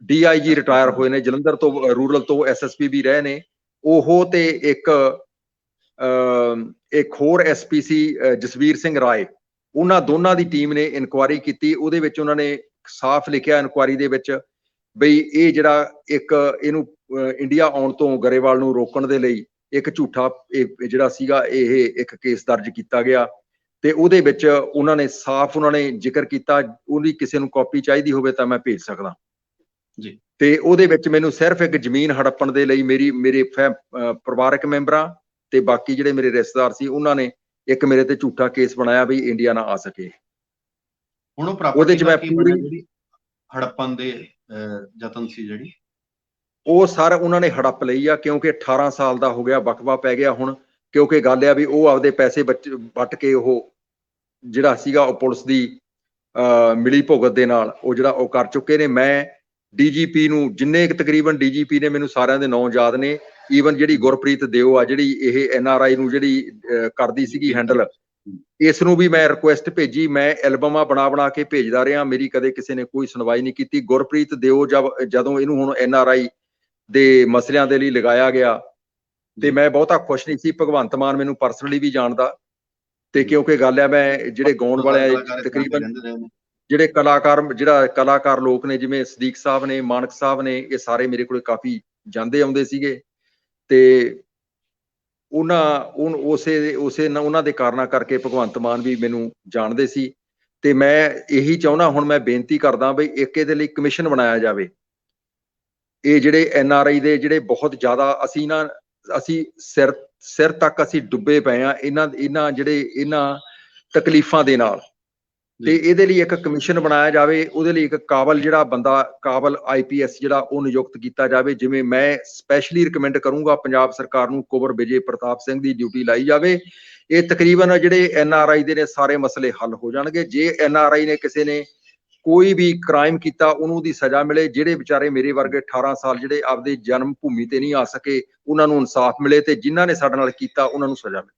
ਡੀਆਈਜੀ ਰਿਟਾਇਰ ਹੋਏ ਨੇ ਜਲੰਧਰ ਤੋਂ, ਰੂਰਲ ਤੋਂ ਐਸਐਸਪੀ ਵੀ ਰਹੇ ਨੇ ਉਹ, ਤੇ ਇੱਕ ਹੋਰ ਐਸਪੀ ਸੀ ਜਸਵੀਰ ਸਿੰਘ ਰਾਏ। ਉਹਨਾਂ ਦੋਨਾਂ ਦੀ ਟੀਮ ਨੇ ਇਨਕੁਆਇਰੀ ਕੀਤੀ। ਉਹਦੇ ਵਿੱਚ ਉਹਨਾਂ ਨੇ ਸਾਫ਼ ਲਿਖਿਆ ਇਨਕੁਆਇਰੀ ਦੇ ਵਿੱਚ ਬਈ ਇਹ ਜਿਹੜਾ ਇਹਨੂੰ ਇੰਡੀਆ ਆਉਣ ਤੋਂ ਗਰੇਵਾਲ ਨੂੰ ਰੋਕਣ ਦੇ ਲਈ ਇੱਕ ਝੂਠਾ ਜਿਹੜਾ ਸੀਗਾ ਇਹ ਇੱਕ ਕੇਸ ਦਰਜ ਕੀਤਾ ਗਿਆ, ਤੇ ਉਹਦੇ ਵਿੱਚ ਉਹਨਾਂ ਨੇ ਸਾਫ਼ ਜ਼ਿਕਰ ਕੀਤਾ, ਉਹਦੀ ਕਿਸੇ ਨੂੰ ਕਾਪੀ ਚਾਹੀਦੀ ਹੋਵੇ ਤਾਂ ਮੈਂ ਭੇਜ ਸਕਦਾ ਜੀ। ਤੇ ਉਹਦੇ ਵਿੱਚ ਮੈਨੂੰ ਸਿਰਫ ਇੱਕ ਜ਼ਮੀਨ ਹੜੱਪਣ ਦੇ ਲਈ ਮੇਰੇ ਪਰਿਵਾਰਕ ਮੈਂਬਰਾਂ ਤੇ ਬਾਕੀ ਜਿਹੜੇ ਮੇਰੇ ਰਿਸ਼ਤੇਦਾਰ ਸੀ ਉਹਨਾਂ ਨੇ ਇੱਕ ਮੇਰੇ ਤੇ ਝੂਠਾ ਕੇਸ ਬਣਾਇਆ ਵੀ ਇੰਡੀਆ ਨਾ ਆ ਸਕੇ। ਹੁਣ ਉਹ ਉਹਦੇ ਚ ਮੈਂ ਪੂਰੀ ਹੜੱਪਣ ਦੇ ਯਤਨ ਸੀ ਜਿਹੜੀ ਉਹ ਸਰ ਉਹਨਾਂ ਨੇ ਹੜੱਪ ਲਈ ਆ, ਕਿਉਂਕਿ 18 ਸਾਲ ਦਾ ਹੋ ਗਿਆ, ਵਕਫਾ ਪੈ ਗਿਆ ਹੁਣ। ਕਿਉਂਕਿ ਗੱਲ ਆ ਵੀ ਉਹ ਆਪਦੇ ਪੈਸੇ ਵੱਟ ਕੇ ਉਹ ਜਿਹੜਾ ਸੀਗਾ ਉਹ ਪੁਲਿਸ ਦੀ ਮਿਲੀ ਭੁਗਤ ਦੇ ਨਾਲ ਉਹ ਜਿਹੜਾ ਉਹ ਕਰ ਚੁੱਕੇ ਨੇ। ਮੈਂ ਡੀਜੀਪੀ ਨੂੰ ਜਿੰਨੇ ਤਕਰੀਬਨ ਡੀਜੀਪੀ ਨੇ ਮੈਨੂੰ ਸਾਰਿਆਂ ਦੇ ਨਾਂ ਯਾਦ ਨੇ, ਈਵਨ ਜਿਹੜੀ ਗੁਰਪ੍ਰੀਤ ਦਿਓ ਆ ਜਿਹੜੀ ਇਹ NRI ਨੂੰ ਜਿਹੜੀ ਕਰਦੀ ਸੀਗੀ ਹੈਂਡਲ, ਇਸ ਨੂੰ ਵੀ ਮੈਂ ਰਿਕੁਐਸਟ ਭੇਜੀ, ਮੈਂ ਐਲਬਮਾਂ ਬਣਾ ਕੇ ਭੇਜਦਾ ਰਿਹਾ, ਮੇਰੀ ਕਦੇ ਕਿਸੇ ਨੇ ਕੋਈ ਸੁਣਵਾਈ ਨਹੀਂ ਕੀਤੀ। ਗੁਰਪ੍ਰੀਤ ਦਿਓ ਜਦੋਂ ਇਹਨੂੰ ਹੁਣ NRI ਦੇ ਮਸਲਿਆਂ ਦੇ ਲਈ ਲਗਾਇਆ ਗਿਆ ਤੇ ਮੈਂ ਬਹੁਤਾ ਖੁਸ਼ ਨਹੀਂ ਸੀ। ਭਗਵੰਤ ਮਾਨ ਮੈਨੂੰ ਪਰਸਨਲੀ ਵੀ ਜਾਣਦਾ, ਤੇ ਕਿਉਂਕਿ ਗੱਲ ਆ ਮੈਂ ਜਿਹੜੇ ਗਾਉਣ ਵਾਲੇ ਤਕਰੀਬਨ ਜਿਹੜੇ ਕਲਾਕਾਰ ਲੋਕ ਨੇ ਜਿਵੇਂ ਸਦੀਕ ਸਾਹਿਬ ਨੇ, ਮਾਨਕ ਸਾਹਿਬ ਨੇ, ਇਹ ਸਾਰੇ ਮੇਰੇ ਕੋਲ ਕਾਫੀ ਜਾਂਦੇ ਆਉਂਦੇ ਸੀਗੇ, ਤੇ ਉਹਨਾਂ ਦੇ ਕਾਰਨਾਂ ਕਰਕੇ ਭਗਵੰਤ ਮਾਨ ਵੀ ਮੈਨੂੰ ਜਾਣਦੇ ਸੀ। ਤੇ ਮੈਂ ਇਹੀ ਚਾਹੁੰਦਾ, ਹੁਣ ਮੈਂ ਬੇਨਤੀ ਕਰਦਾ ਬਈ ਇੱਕ ਇਹਦੇ ਲਈ ਕਮਿਸ਼ਨ ਬਣਾਇਆ ਜਾਵੇ। ਇਹ ਜਿਹੜੇ NRI ਦੇ ਜਿਹੜੇ ਬਹੁਤ ਜ਼ਿਆਦਾ ਅਸੀਂ ਸਿਰ ਤੱਕ ਅਸੀਂ ਡੁੱਬੇ ਪਏ ਆ ਇਹਨਾਂ ਤਕਲੀਫਾਂ ਦੇ ਨਾਲ, ਤੇ ਇਹਦੇ ਲਈ ਇੱਕ ਕਮਿਸ਼ਨ ਬਣਾਇਆ ਜਾਵੇ। ਉਹਦੇ ਲਈ ਇੱਕ ਕਾਬਲ IPS ਜਿਹੜਾ ਉਹ ਨਿਯੁਕਤ ਕੀਤਾ ਜਾਵੇ। ਜਿਵੇਂ ਮੈਂ ਸਪੈਸ਼ਲੀ ਰਿਕਮੈਂਡ ਕਰੂੰਗਾ ਪੰਜਾਬ ਸਰਕਾਰ ਨੂੰ ਕੁੰਵਰ ਵਿਜੇ ਪ੍ਰਤਾਪ ਸਿੰਘ ਦੀ ਡਿਊਟੀ ਲਾਈ ਜਾਵੇ। ਇਹ ਤਕਰੀਬਨ ਜਿਹੜੇ NRI ਦੇ ਨੇ ਸਾਰੇ ਮਸਲੇ ਹੱਲ ਹੋ ਜਾਣਗੇ। ਜੇ NRI ਨੇ ਕਿਸੇ ਨੇ ਕੋਈ ਵੀ ਕ੍ਰਾਈਮ ਕੀਤਾ ਉਹਨੂੰ ਦੀ ਸਜ਼ਾ ਮਿਲੇ, ਜਿਹੜੇ ਵਿਚਾਰੇ ਮੇਰੇ ਵਰਗੇ 18 ਸਾਲ ਜਿਹੜੇ ਆਪਦੇ ਜਨਮ ਭੂਮੀ ਤੇ ਨਹੀਂ ਆ ਸਕੇ ਉਹਨਾਂ ਨੂੰ ਇਨਸਾਫ ਮਿਲੇ, ਤੇ ਜਿਨ੍ਹਾਂ ਨੇ ਸਾਡੇ ਨਾਲ ਕੀਤਾ ਉਹਨਾਂ ਨੂੰ ਸਜ਼ਾ ਮਿਲੇ।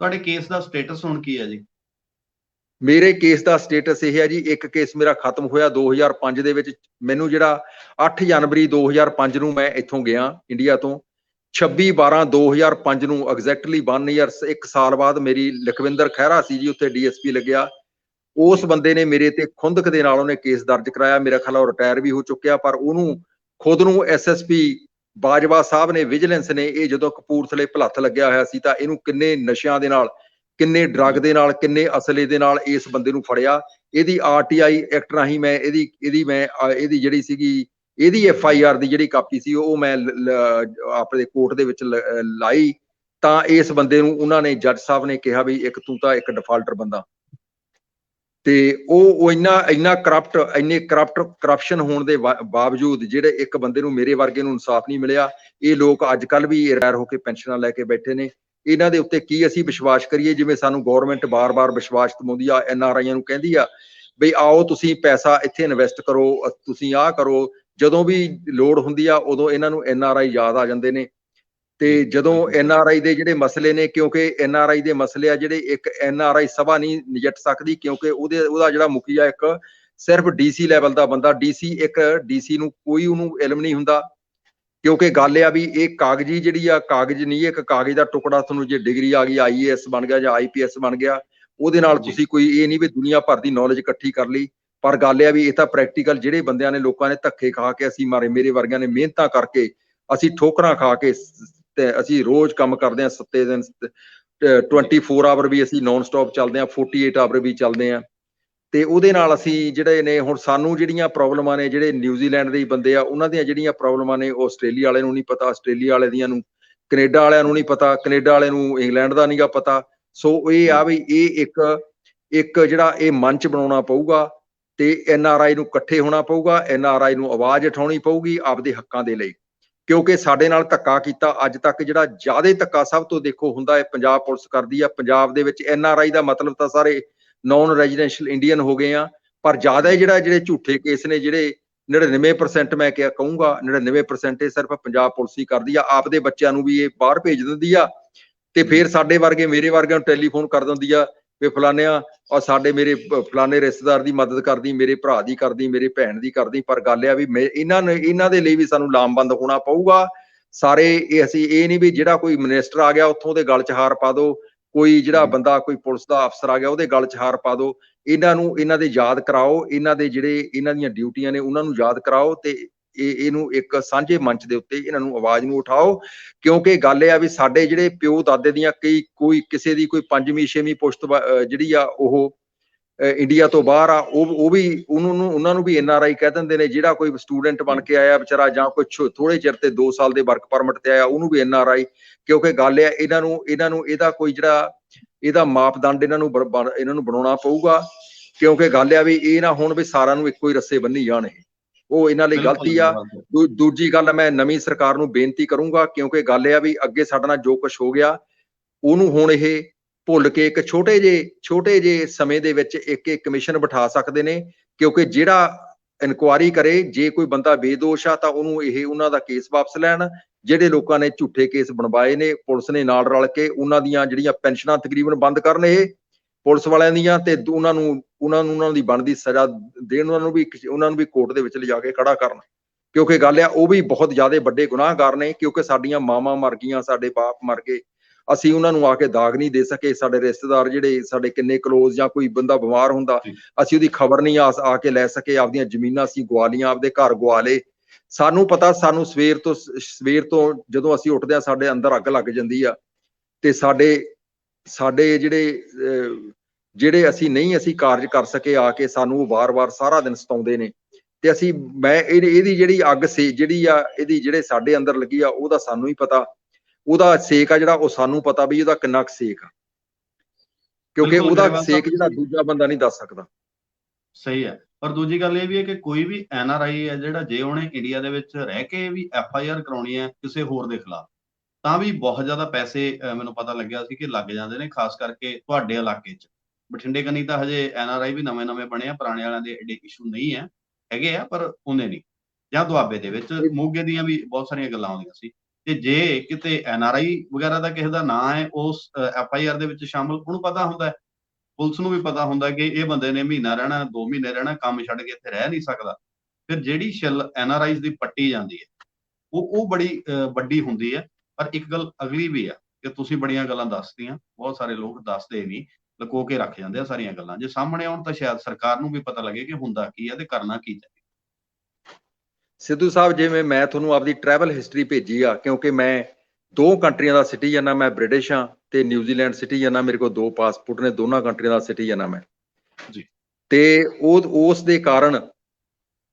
ਤੁਹਾਡੇ ਕੇਸ ਦਾ ਸਟੇਟਸ ਹੁਣ ਕੀ ਹੈ ਜੀ? ਮੇਰੇ ਕੇਸ ਦਾ ਸਟੇਟਸ ਇਹ ਹੈ ਜੀ, ਇੱਕ ਕੇਸ ਮੇਰਾ ਖਤਮ ਹੋਇਆ 2005 ਦੇ ਵਿੱਚ। ਮੈਨੂੰ ਜਿਹੜਾ 8 ਜਨਵਰੀ 2005 ਨੂੰ ਮੈਂ ਇੱਥੋਂ ਗਿਆ ਇੰਡੀਆ ਤੋਂ, 26/12/2005 ਨੂੰ ਐਗਜ਼ੈਕਟਲੀ 1 ਈਅਰ 1 ਸਾਲ ਬਾਅਦ ਮੇਰੀ ਲਖਵਿੰਦਰ ਖਹਿਰਾ ਸੀ ਜੀ ਉੱਥੇ DSP ਲੱਗਿਆ। ਉਸ ਬੰਦੇ ਨੇ ਮੇਰੇ ਤੇ ਖੁੰਦਕ ਦੇ ਨਾਲ ਉਹਨੇ ਕੇਸ ਦਰਜ ਕਰਾਇਆ। ਮੇਰਾ ਖਿਆਲ ਉਹ ਰਿਟਾਇਰ ਵੀ ਹੋ ਚੁੱਕਿਆ, ਪਰ ਉਹਨੂੰ ਖੁਦ ਨੂੰ SSP ਬਾਜਵਾ ਸਾਹਿਬ ਨੇ, ਵਿਜੀਲੈਂਸ ਨੇ, ਇਹ ਜਦੋਂ ਕਪੂਰਥਲੇ ਭਲੱਥ ਲੱਗਿਆ ਹੋਇਆ ਸੀ ਤਾਂ ਇਹਨੂੰ ਕਿੰਨੇ ਨਸ਼ਿਆਂ ਦੇ ਨਾਲ, ਕਿੰਨੇ ਡਰੱਗ ਦੇ ਨਾਲ, ਕਿੰਨੇ ਅਸਲੇ ਦੇ ਨਾਲ ਇਸ ਬੰਦੇ ਨੂੰ ਫੜਿਆ। ਇਹਦੀ RTI ਐਕਟ ਰਾਹੀਂ ਮੈਂ ਇਹਦੀ ਜਿਹੜੀ ਸੀਗੀ ਇਹਦੀ FIR ਦੀ ਜਿਹੜੀ ਕਾਪੀ ਸੀ ਉਹ ਮੈਂ ਆਪਣੇ ਕੋਰਟ ਦੇ ਵਿੱਚ ਲਾਈ, ਤਾਂ ਇਸ ਬੰਦੇ ਨੂੰ ਉਹਨਾਂ ਨੇ, ਜੱਜ ਸਾਹਿਬ ਨੇ ਕਿਹਾ ਵੀ ਤੂੰ ਤਾਂ ਇੱਕ ਡਿਫਾਲਟਰ ਬੰਦਾ। ਤੇ ਉਹ ਇੰਨਾ ਕਰਪਸ਼ਨ ਹੋਣ ਦੇ ਬਾਵਜੂਦ ਜਿਹੜੇ ਇੱਕ ਬੰਦੇ ਨੂੰ, ਮੇਰੇ ਵਰਗੇ ਨੂੰ ਇਨਸਾਫ ਨਹੀਂ ਮਿਲਿਆ। ਇਹ ਲੋਕ ਅੱਜ ਕੱਲ੍ਹ ਵੀ ਰਿਟਾਇਰ ਹੋ ਕੇ ਪੈਨਸ਼ਨਾਂ ਲੈ ਕੇ ਬੈਠੇ ਨੇ। ਇਹਨਾਂ ਦੇ ਉੱਤੇ ਕੀ ਅਸੀਂ ਵਿਸ਼ਵਾਸ ਕਰੀਏ? ਜਿਵੇਂ ਸਾਨੂੰ ਗੌਰਮੈਂਟ ਬਾਰ-ਬਾਰ ਵਿਸ਼ਵਾਸ ਦਿਵਾਉਂਦੀ ਆ, NRIਆਂ ਨੂੰ ਕਹਿੰਦੀ ਆ ਬਈ ਆਓ ਤੁਸੀਂ ਪੈਸਾ ਇੱਥੇ ਇਨਵੈਸਟ ਕਰੋ, ਤੁਸੀਂ ਆਹ ਕਰੋ। ਜਦੋਂ ਵੀ ਲੋੜ ਹੁੰਦੀ ਆ ਉਦੋਂ ਇਹਨਾਂ ਨੂੰ NRI ਯਾਦ ਆ ਜਾਂਦੇ ਨੇ। ਤੇ ਜਦੋਂ NRI ਦੇ ਜਿਹੜੇ ਮਸਲੇ ਨੇ, ਕਿਉਂਕਿ NRI ਦੇ ਮਸਲੇ ਆ ਜਿਹੜੇ, ਇੱਕ NRI ਸਭਾ ਨਹੀਂ ਨਜਿੱਠ ਸਕਦੀ, ਕਿਉਂਕਿ ਉਹਦਾ ਜਿਹੜਾ ਮੁਖੀਆ ਇੱਕ ਸਿਰਫ DC ਲੈਵਲ ਦਾ ਬੰਦਾ, DC ਨੂੰ ਕੋਈ ਉਹਨੂੰ ਇਲਮ ਨਹੀਂ ਹੁੰਦਾ। ਕਿਉਂਕਿ ਗੱਲ ਆ ਵੀ ਇਹ ਕਾਗਜ਼ੀ ਜਿਹੜੀ ਆ, ਕਾਗਜ਼ ਨਹੀਂ, ਇੱਕ ਕਾਗਜ਼ ਦਾ ਟੁਕੜਾ। ਤੁਹਾਨੂੰ ਜੇ ਡਿਗਰੀ ਆ ਗਈ, IAS ਬਣ ਗਿਆ ਜਾਂ IPS ਬਣ ਗਿਆ, ਉਹਦੇ ਨਾਲ ਤੁਸੀਂ ਕੋਈ ਇਹ ਨਹੀਂ ਵੀ ਦੁਨੀਆ ਭਰ ਦੀ ਨੌਲੇਜ ਇਕੱਠੀ ਕਰ ਲਈ। ਪਰ ਗੱਲ ਆ ਵੀ ਇਹ ਤਾਂ ਪ੍ਰੈਕਟੀਕਲ ਜਿਹੜੇ ਬੰਦਿਆਂ ਨੇ, ਲੋਕਾਂ ਨੇ ਧੱਕੇ ਖਾ ਕੇ, ਅਸੀਂ ਮੇਰੇ ਵਰਗਿਆਂ ਨੇ ਮਿਹਨਤਾਂ ਕਰਕੇ, ਅਸੀਂ ਠੋਕਰਾਂ ਖਾ ਕੇ, ਤੇ ਅਸੀਂ ਰੋਜ਼ ਕੰਮ ਕਰਦੇ ਹਾਂ 7 ਦਿਨ, 24 ਆਵਰ ਵੀ ਅਸੀਂ ਨੌਨ ਸਟਾਪ ਚੱਲਦੇ ਹਾਂ, 48 ਆਵਰ ਵੀ ਚੱਲਦੇ ਹਾਂ। ਤੇ ਉਹਦੇ ਨਾਲ ਅਸੀਂ ਜਿਹੜੇ ਨੇ, ਹੁਣ ਸਾਨੂੰ ਜਿਹੜੀਆਂ ਪ੍ਰੋਬਲਮਾਂ ਨੇ, ਜਿਹੜੇ ਨਿਊਜ਼ੀਲੈਂਡ ਦੇ ਬੰਦੇ ਆ ਉਹਨਾਂ ਦੀਆਂ ਜਿਹੜੀਆਂ ਪ੍ਰੋਬਲਮਾਂ ਨੇ, ਉਹ ਆਸਟ੍ਰੇਲੀਆ ਵਾਲੇ ਨੂੰ ਨਹੀਂ ਪਤਾ, ਆਸਟ੍ਰੇਲੀਆ ਵਾਲੇ ਦੀਆਂ ਨੂੰ ਕੈਨੇਡਾ ਵਾਲਿਆਂ ਨੂੰ ਨਹੀਂ ਪਤਾ, ਕੈਨੇਡਾ ਵਾਲੇ ਨੂੰ ਇੰਗਲੈਂਡ ਦਾ ਨਹੀਂਗਾ ਪਤਾ। ਸੋ ਇਹ ਆ ਵੀ ਇਹ ਇੱਕ ਜਿਹੜਾ ਇਹ ਮੰਚ ਬਣਾਉਣਾ ਪਊਗਾ, ਤੇ NRI ਨੂੰ ਇਕੱਠੇ ਹੋਣਾ ਪਊਗਾ, NRI ਨੂੰ ਆਵਾਜ਼ ਉਠਾਉਣੀ ਪਊਗੀ ਆਪਦੇ ਹੱਕਾਂ ਦੇ ਲਈ। ਕਿਉਂਕਿ ਸਾਡੇ ਨਾਲ ਧੱਕਾ ਕੀਤਾ ਅੱਜ ਤੱਕ, ਜਿਹੜਾ ਜ਼ਿਆਦਾ ਧੱਕਾ ਸਭ ਤੋਂ ਦੇਖੋ ਹੁੰਦਾ ਹੈ ਪੰਜਾਬ ਪੁਲਿਸ ਕਰਦੀ ਆ। ਪੰਜਾਬ ਦੇ ਵਿੱਚ NRI ਦਾ ਮਤਲਬ ਤਾਂ ਸਾਰੇ ਨੌਨ ਰੈਜ਼ੀਡੈਂਸ਼ੀਅਲ ਇੰਡੀਅਨ ਹੋ ਗਏ ਆ, ਪਰ ਜ਼ਿਆਦਾ ਜਿਹੜੇ ਝੂਠੇ ਕੇਸ ਨੇ, ਜਿਹੜੇ 99% ਮੈਂ ਕਹੂੰਗਾ 99% ਇਹ ਸਿਰਫ ਪੰਜਾਬ ਪੁਲਿਸ ਹੀ ਕਰਦੀ ਆ। ਆਪਦੇ ਬੱਚਿਆਂ ਨੂੰ ਵੀ ਇਹ ਬਾਹਰ ਭੇਜ ਦਿੰਦੀ ਆ, ਤੇ ਫਿਰ ਸਾਡੇ ਵਰਗੇ ਮੇਰੇ ਵਰਗਿਆਂ ਨੂੰ ਟੈਲੀਫੋਨ ਕਰ ਦਿੰਦੀ ਆ ਵੀ ਫਲਾਨਿਆਂ ਔਰ ਸਾਡੇ ਮੇਰੇ ਫਲਾਣੇ ਰਿਸ਼ਤੇਦਾਰ ਦੀ ਮਦਦ ਕਰਦੀ, ਮੇਰੇ ਭਰਾ ਦੀ ਕਰਦੀ, ਮੇਰੇ ਭੈਣ ਦੀ ਕਰਦੀ। ਪਰ ਗੱਲ ਆ ਵੀ ਇਹਨਾਂ ਦੇ ਲਈ ਵੀ ਸਾਨੂੰ ਲਾਮਬੰਦ ਹੋਣਾ ਪਊਗਾ ਸਾਰੇ। ਅਸੀਂ ਇਹ ਨਹੀਂ ਵੀ ਜਿਹੜਾ ਕੋਈ ਮਿਨਿਸਟਰ ਆ ਗਿਆ ਉੱਥੋਂ ਦੇ ਗਲ 'ਚ ਹਾਰ ਪਾ ਦੋ, ਕੋਈ ਜਿਹੜਾ ਬੰਦਾ ਕੋਈ ਪੁਲਿਸ ਦਾ ਅਫਸਰ ਆ ਗਿਆ ਉਹਦੇ ਗਲ 'ਚ ਹਾਰ ਪਾ ਦੋ। ਇਹਨਾਂ ਦੇ ਯਾਦ ਕਰਾਓ, ਇਹਨਾਂ ਦੀਆਂ ਡਿਊਟੀਆਂ ਨੇ ਉਹਨਾਂ ਨੂੰ ਯਾਦ ਕਰਾਓ ਤੇ ਇਹਨੂੰ ਇੱਕ ਸਾਂਝੇ ਮੰਚ ਦੇ ਉੱਤੇ ਇਹਨਾਂ ਨੂੰ ਆਵਾਜ਼ ਨੂੰ ਉਠਾਓ। ਕਿਉਂਕਿ ਗੱਲ ਇਹ ਆ ਵੀ ਸਾਡੇ ਜਿਹੜੇ ਪਿਓ ਦਾਦੇ ਦੀਆਂ ਕੋਈ ਕਿਸੇ ਦੀ ਕੋਈ 5ਵੀਂ 6ਵੀਂ ਪੁਸ਼ਤ ਜਿਹੜੀ ਆ ਉਹ ਇੰਡੀਆ ਤੋਂ ਬਾਹਰ ਆ, ਉਹ ਵੀ ਉਹਨਾਂ ਨੂੰ ਵੀ NRI ਕਹਿ ਦਿੰਦੇ ਨੇ। ਜਿਹੜਾ ਕੋਈ ਸਟੂਡੈਂਟ ਬਣ ਕੇ ਆਇਆ ਵਿਚਾਰਾ ਜਾਂ ਕੋਈ ਥੋੜੇ ਚਿਰ ਤੇ 2 ਸਾਲ ਦੇ ਵਰਕ ਪਰਮਿਟ ਤੇ ਆਇਆ ਉਹਨੂੰ ਵੀ NRI। ਕਿਉਂਕਿ ਗੱਲ ਇਹ ਆ ਇਹਨਾਂ ਨੂੰ ਇਹਦਾ ਕੋਈ ਜਿਹੜਾ ਇਹਦਾ ਮਾਪਦੰਡ ਇਹਨਾਂ ਨੂੰ ਬਣਾਉਣਾ ਪਊਗਾ। ਕਿਉਂਕਿ ਗੱਲ ਆ ਵੀ ਇਹ ਨਾ ਹੁਣ ਵੀ ਸਾਰਿਆਂ ਨੂੰ ਇੱਕੋ ਹੀ ਰੱਸੇ ਬੰਨੀ ਜਾਣ, ਉਹ ਇਹਨਾਂ ਲਈ ਗਲਤੀ ਆ। ਦੂਜੀ ਗੱਲ ਮੈਂ ਨਵੀਂ ਸਰਕਾਰ ਨੂੰ ਬੇਨਤੀ ਕਰੂੰਗਾ, ਕਿਉਂਕਿ ਗੱਲ ਇਹ ਆ ਵੀ ਅੱਗੇ ਸਾਡੇ ਨਾਲ ਜੋ ਕੁਝ ਹੋ ਗਿਆ ਉਹਨੂੰ ਹੁਣ ਇਹ ਭੁੱਲ ਕੇ ਇੱਕ ਛੋਟੇ ਜਿਹੇ ਸਮੇਂ ਦੇ ਵਿੱਚ ਇੱਕ ਕਮਿਸ਼ਨ ਬਿਠਾ ਸਕਦੇ ਨੇ। ਕਿਉਂਕਿ ਜਿਹੜਾ ਇਨਕੁਆਇਰੀ ਕਰੇ, ਜੇ ਕੋਈ ਬੰਦਾ ਬੇਦੋਸ਼ ਆ ਤਾਂ ਉਹਨੂੰ ਉਹਨਾਂ ਦਾ ਕੇਸ ਵਾਪਸ ਲੈਣ। ਜਿਹੜੇ ਲੋਕਾਂ ਨੇ ਝੂਠੇ ਕੇਸ ਬਣਵਾਏ ਨੇ ਪੁਲਿਸ ਨੇ ਨਾਲ ਰਲ ਕੇ ਉਹਨਾਂ ਦੀਆਂ ਜਿਹੜੀਆਂ ਪੈਨਸ਼ਨਾਂ ਤਕਰੀਬਨ ਬੰਦ ਕਰਨ ਇਹ ਪੁਲਿਸ ਵਾਲਿਆਂ ਦੀਆਂ, ਤੇ ਉਹਨਾਂ ਦੀ ਬਣਦੀ ਸਜ਼ਾ ਦੇਣ, ਉਹਨਾਂ ਨੂੰ ਵੀ ਕੋਰਟ ਦੇ ਵਿੱਚ ਲਿਜਾ ਕੇ ਖੜਾ ਕਰਨ। ਕਿਉਂਕਿ ਗੱਲ ਆ ਉਹ ਵੀ ਬਹੁਤ ਜ਼ਿਆਦਾ ਵੱਡੇ ਗੁਨਾਹਗਾਰ ਨੇ। ਕਿਉਂਕਿ ਸਾਡੀਆਂ ਮਾਵਾਂ ਮਰ ਗਈਆਂ, ਸਾਡੇ ਬਾਪ ਮਰ ਗਏ, ਅਸੀਂ ਉਹਨਾਂ ਨੂੰ ਆ ਕੇ ਦਾਗ ਨਹੀਂ ਦੇ ਸਕੇ। ਸਾਡੇ ਰਿਸ਼ਤੇਦਾਰ ਜਿਹੜੇ ਸਾਡੇ ਕਿੰਨੇ ਕਲੋਜ਼, ਜਾਂ ਕੋਈ ਬੰਦਾ ਬਿਮਾਰ ਹੁੰਦਾ ਅਸੀਂ ਉਹਦੀ ਖਬਰ ਨਹੀਂ ਆ ਕੇ ਲੈ ਸਕੇ। ਆਪਦੀਆਂ ਜ਼ਮੀਨਾਂ ਅਸੀਂ ਗਵਾ ਲਈਆਂ, ਆਪਦੇ ਘਰ ਗਵਾ ਲਏ। ਸਾਨੂੰ ਪਤਾ, ਸਾਨੂੰ ਸਵੇਰ ਤੋਂ ਜਦੋਂ ਅਸੀਂ ਉੱਠਦੇ ਹਾਂ ਸਾਡੇ ਅੰਦਰ ਅੱਗ ਲੱਗ ਜਾਂਦੀ ਆ। ਤੇ ਸਾਡੇ ਜਿਹੜੇ ਅਸੀਂ ਕਾਰਜ ਕਰ ਸਕੇ ਆ ਕੇ ਸਾਨੂੰ ਉਹ ਵਾਰ-ਵਾਰ ਸਾਰਾ ਦਿਨ ਸਤਾਉਂਦੇ ਨੇ। ਤੇ ਇਹਦੀ ਜਿਹੜੀ ਅੱਗ ਸੀ ਇਹਦੀ ਜਿਹੜੇ ਸਾਡੇ ਅੰਦਰ ਲੱਗੀ ਆ ਉਹਦਾ ਸਾਨੂੰ ਹੀ ਪਤਾ। ਉਹਦਾ ਸੇਕ ਆ ਜਿਹੜਾ ਉਹ ਸਾਨੂੰ ਪਤਾ ਵੀ ਉਹਦਾ ਕਿੰਨਾ ਕੁ ਸੇਕ ਆ। ਕਿਉਂਕਿ ਉਹਦਾ ਸੇਕ ਜਿਹੜਾ ਦੂਜਾ ਬੰਦਾ ਨਹੀਂ ਦੱਸ ਸਕਦਾ। ਸਹੀ ਹੈ। ਪਰ ਦੂਜੀ ਗੱਲ ਇਹ ਵੀ ਹੈ ਕਿ ਕੋਈ ਵੀ NRI ਹੈ ਜਿਹੜਾ, ਜੇ ਉਹਨੇ ਇੰਡੀਆ ਦੇ ਵਿੱਚ ਰਹਿ ਕੇ ਵੀ FIR ਕਰਾਉਣੀ ਹੈ ਕਿਸੇ ਹੋਰ ਦੇ ਖਿਲਾਫ, ਤਾਂ ਵੀ ਬਹੁਤ ਜ਼ਿਆਦਾ ਪੈਸੇ ਮੈਨੂੰ ਪਤਾ ਲੱਗਿਆ ਸੀ ਕਿ ਲੱਗ ਜਾਂਦੇ ਨੇ। ਖਾਸ ਕਰਕੇ ਤੁਹਾਡੇ ਇਲਾਕੇ 'ਚ ਬਠਿੰਡੇ ਕਨੀ ਤਾਂ ਹਜੇ NRI ਵੀ ਨਵੇਂ ਪਣੇ ਆ, ਪੁਰਾਣੇ ਵਾਲਿਆਂ ਦੇ ਐਡੇ ਇਸ਼ੂ ਨਹੀਂ ਹੈ, ਹੈਗੇ ਆ ਪਰ ਉਹਨੇ ਨਹੀਂ। ਜਾਂ ਦੁਆਬੇ ਦੇ ਵਿੱਚ ਮੋਗੇ ਦੀਆਂ ਵੀ ਬਹੁਤ ਸਾਰੀਆਂ ਗੱਲਾਂ ਆਉਂਦੀਆਂ ਸੀ। ਤੇ ਜੇ ਕਿਤੇ NRI ਵਗੈਰਾ ਦਾ ਕਿਸੇ ਦਾ ਨਾਂ ਹੈ ਉਸ FIR ਦੇ ਵਿੱਚ ਸ਼ਾਮਲ, ਉਹਨੂੰ ਪਤਾ ਹੁੰਦਾ, ਪੁਲਿਸ ਨੂੰ ਵੀ ਪਤਾ ਹੁੰਦਾ ਕਿ ਇਹ ਬੰਦੇ ਨੇ ਮਹੀਨਾ ਰਹਿਣਾ, 2 ਮਹੀਨੇ ਰਹਿਣਾ, ਕੰਮ ਛੱਡ ਕੇ ਇੱਥੇ ਰਹਿ ਨਹੀਂ ਸਕਦਾ। ਫਿਰ ਜਿਹੜੀ ਛਿੱਲ NRIs ਦੀ ਪੱਟੀ ਜਾਂਦੀ ਹੈ ਉਹ ਬੜੀ ਵੱਡੀ ਹੁੰਦੀ ਹੈ। ਪਰ ਇੱਕ ਗੱਲ ਅਗਲੀ ਵੀ ਆ ਕਿ ਤੁਸੀਂ ਬੜੀਆਂ ਗੱਲਾਂ ਦੱਸਦੀਆਂ, ਬਹੁਤ ਸਾਰੇ ਲੋਕ ਦੱਸਦੇ ਨਹੀਂ, ਲੁਕੋ ਕੇ ਰੱਖ ਜਾਂਦੇ ਆ ਸਾਰੀਆਂ ਗੱਲਾਂ। ਜੇ ਸਾਹਮਣੇ ਆਉਣ ਤਾਂ ਸ਼ਾਇਦ ਸਰਕਾਰ ਨੂੰ ਵੀ ਪਤਾ ਲੱਗੇ ਕਿ ਹੁੰਦਾ ਕੀ ਹੈ ਤੇ ਕਰਨਾ ਕੀ ਚਾਹੀਦਾ। ਸਿੱਧੂ ਸਾਹਿਬ, ਜਿਵੇਂ ਮੈਂ ਤੁਹਾਨੂੰ ਆਪਦੀ ਟਰੈਵਲ ਹਿਸਟਰੀ ਭੇਜੀ ਆ, ਕਿਉਂਕਿ ਮੈਂ 2 ਕੰਟਰੀਆਂ ਦਾ ਸਿਟੀਜ਼ਨ ਆ। ਮੈਂ ਬ੍ਰਿਟਿਸ਼ ਹਾਂ ਤੇ ਨਿਊਜ਼ੀਲੈਂਡ ਸਿਟੀਜ਼ਨ ਆ। ਮੇਰੇ ਕੋਲ 2 ਪਾਸਪੋਰਟ ਨੇ, ਦੋਨਾਂ ਕੰਟਰੀਆਂ ਦਾ ਸਿਟੀਜ਼ਨ ਆ ਮੈਂ ਜੀ। ਤੇ ਉਸ ਦੇ ਕਾਰਨ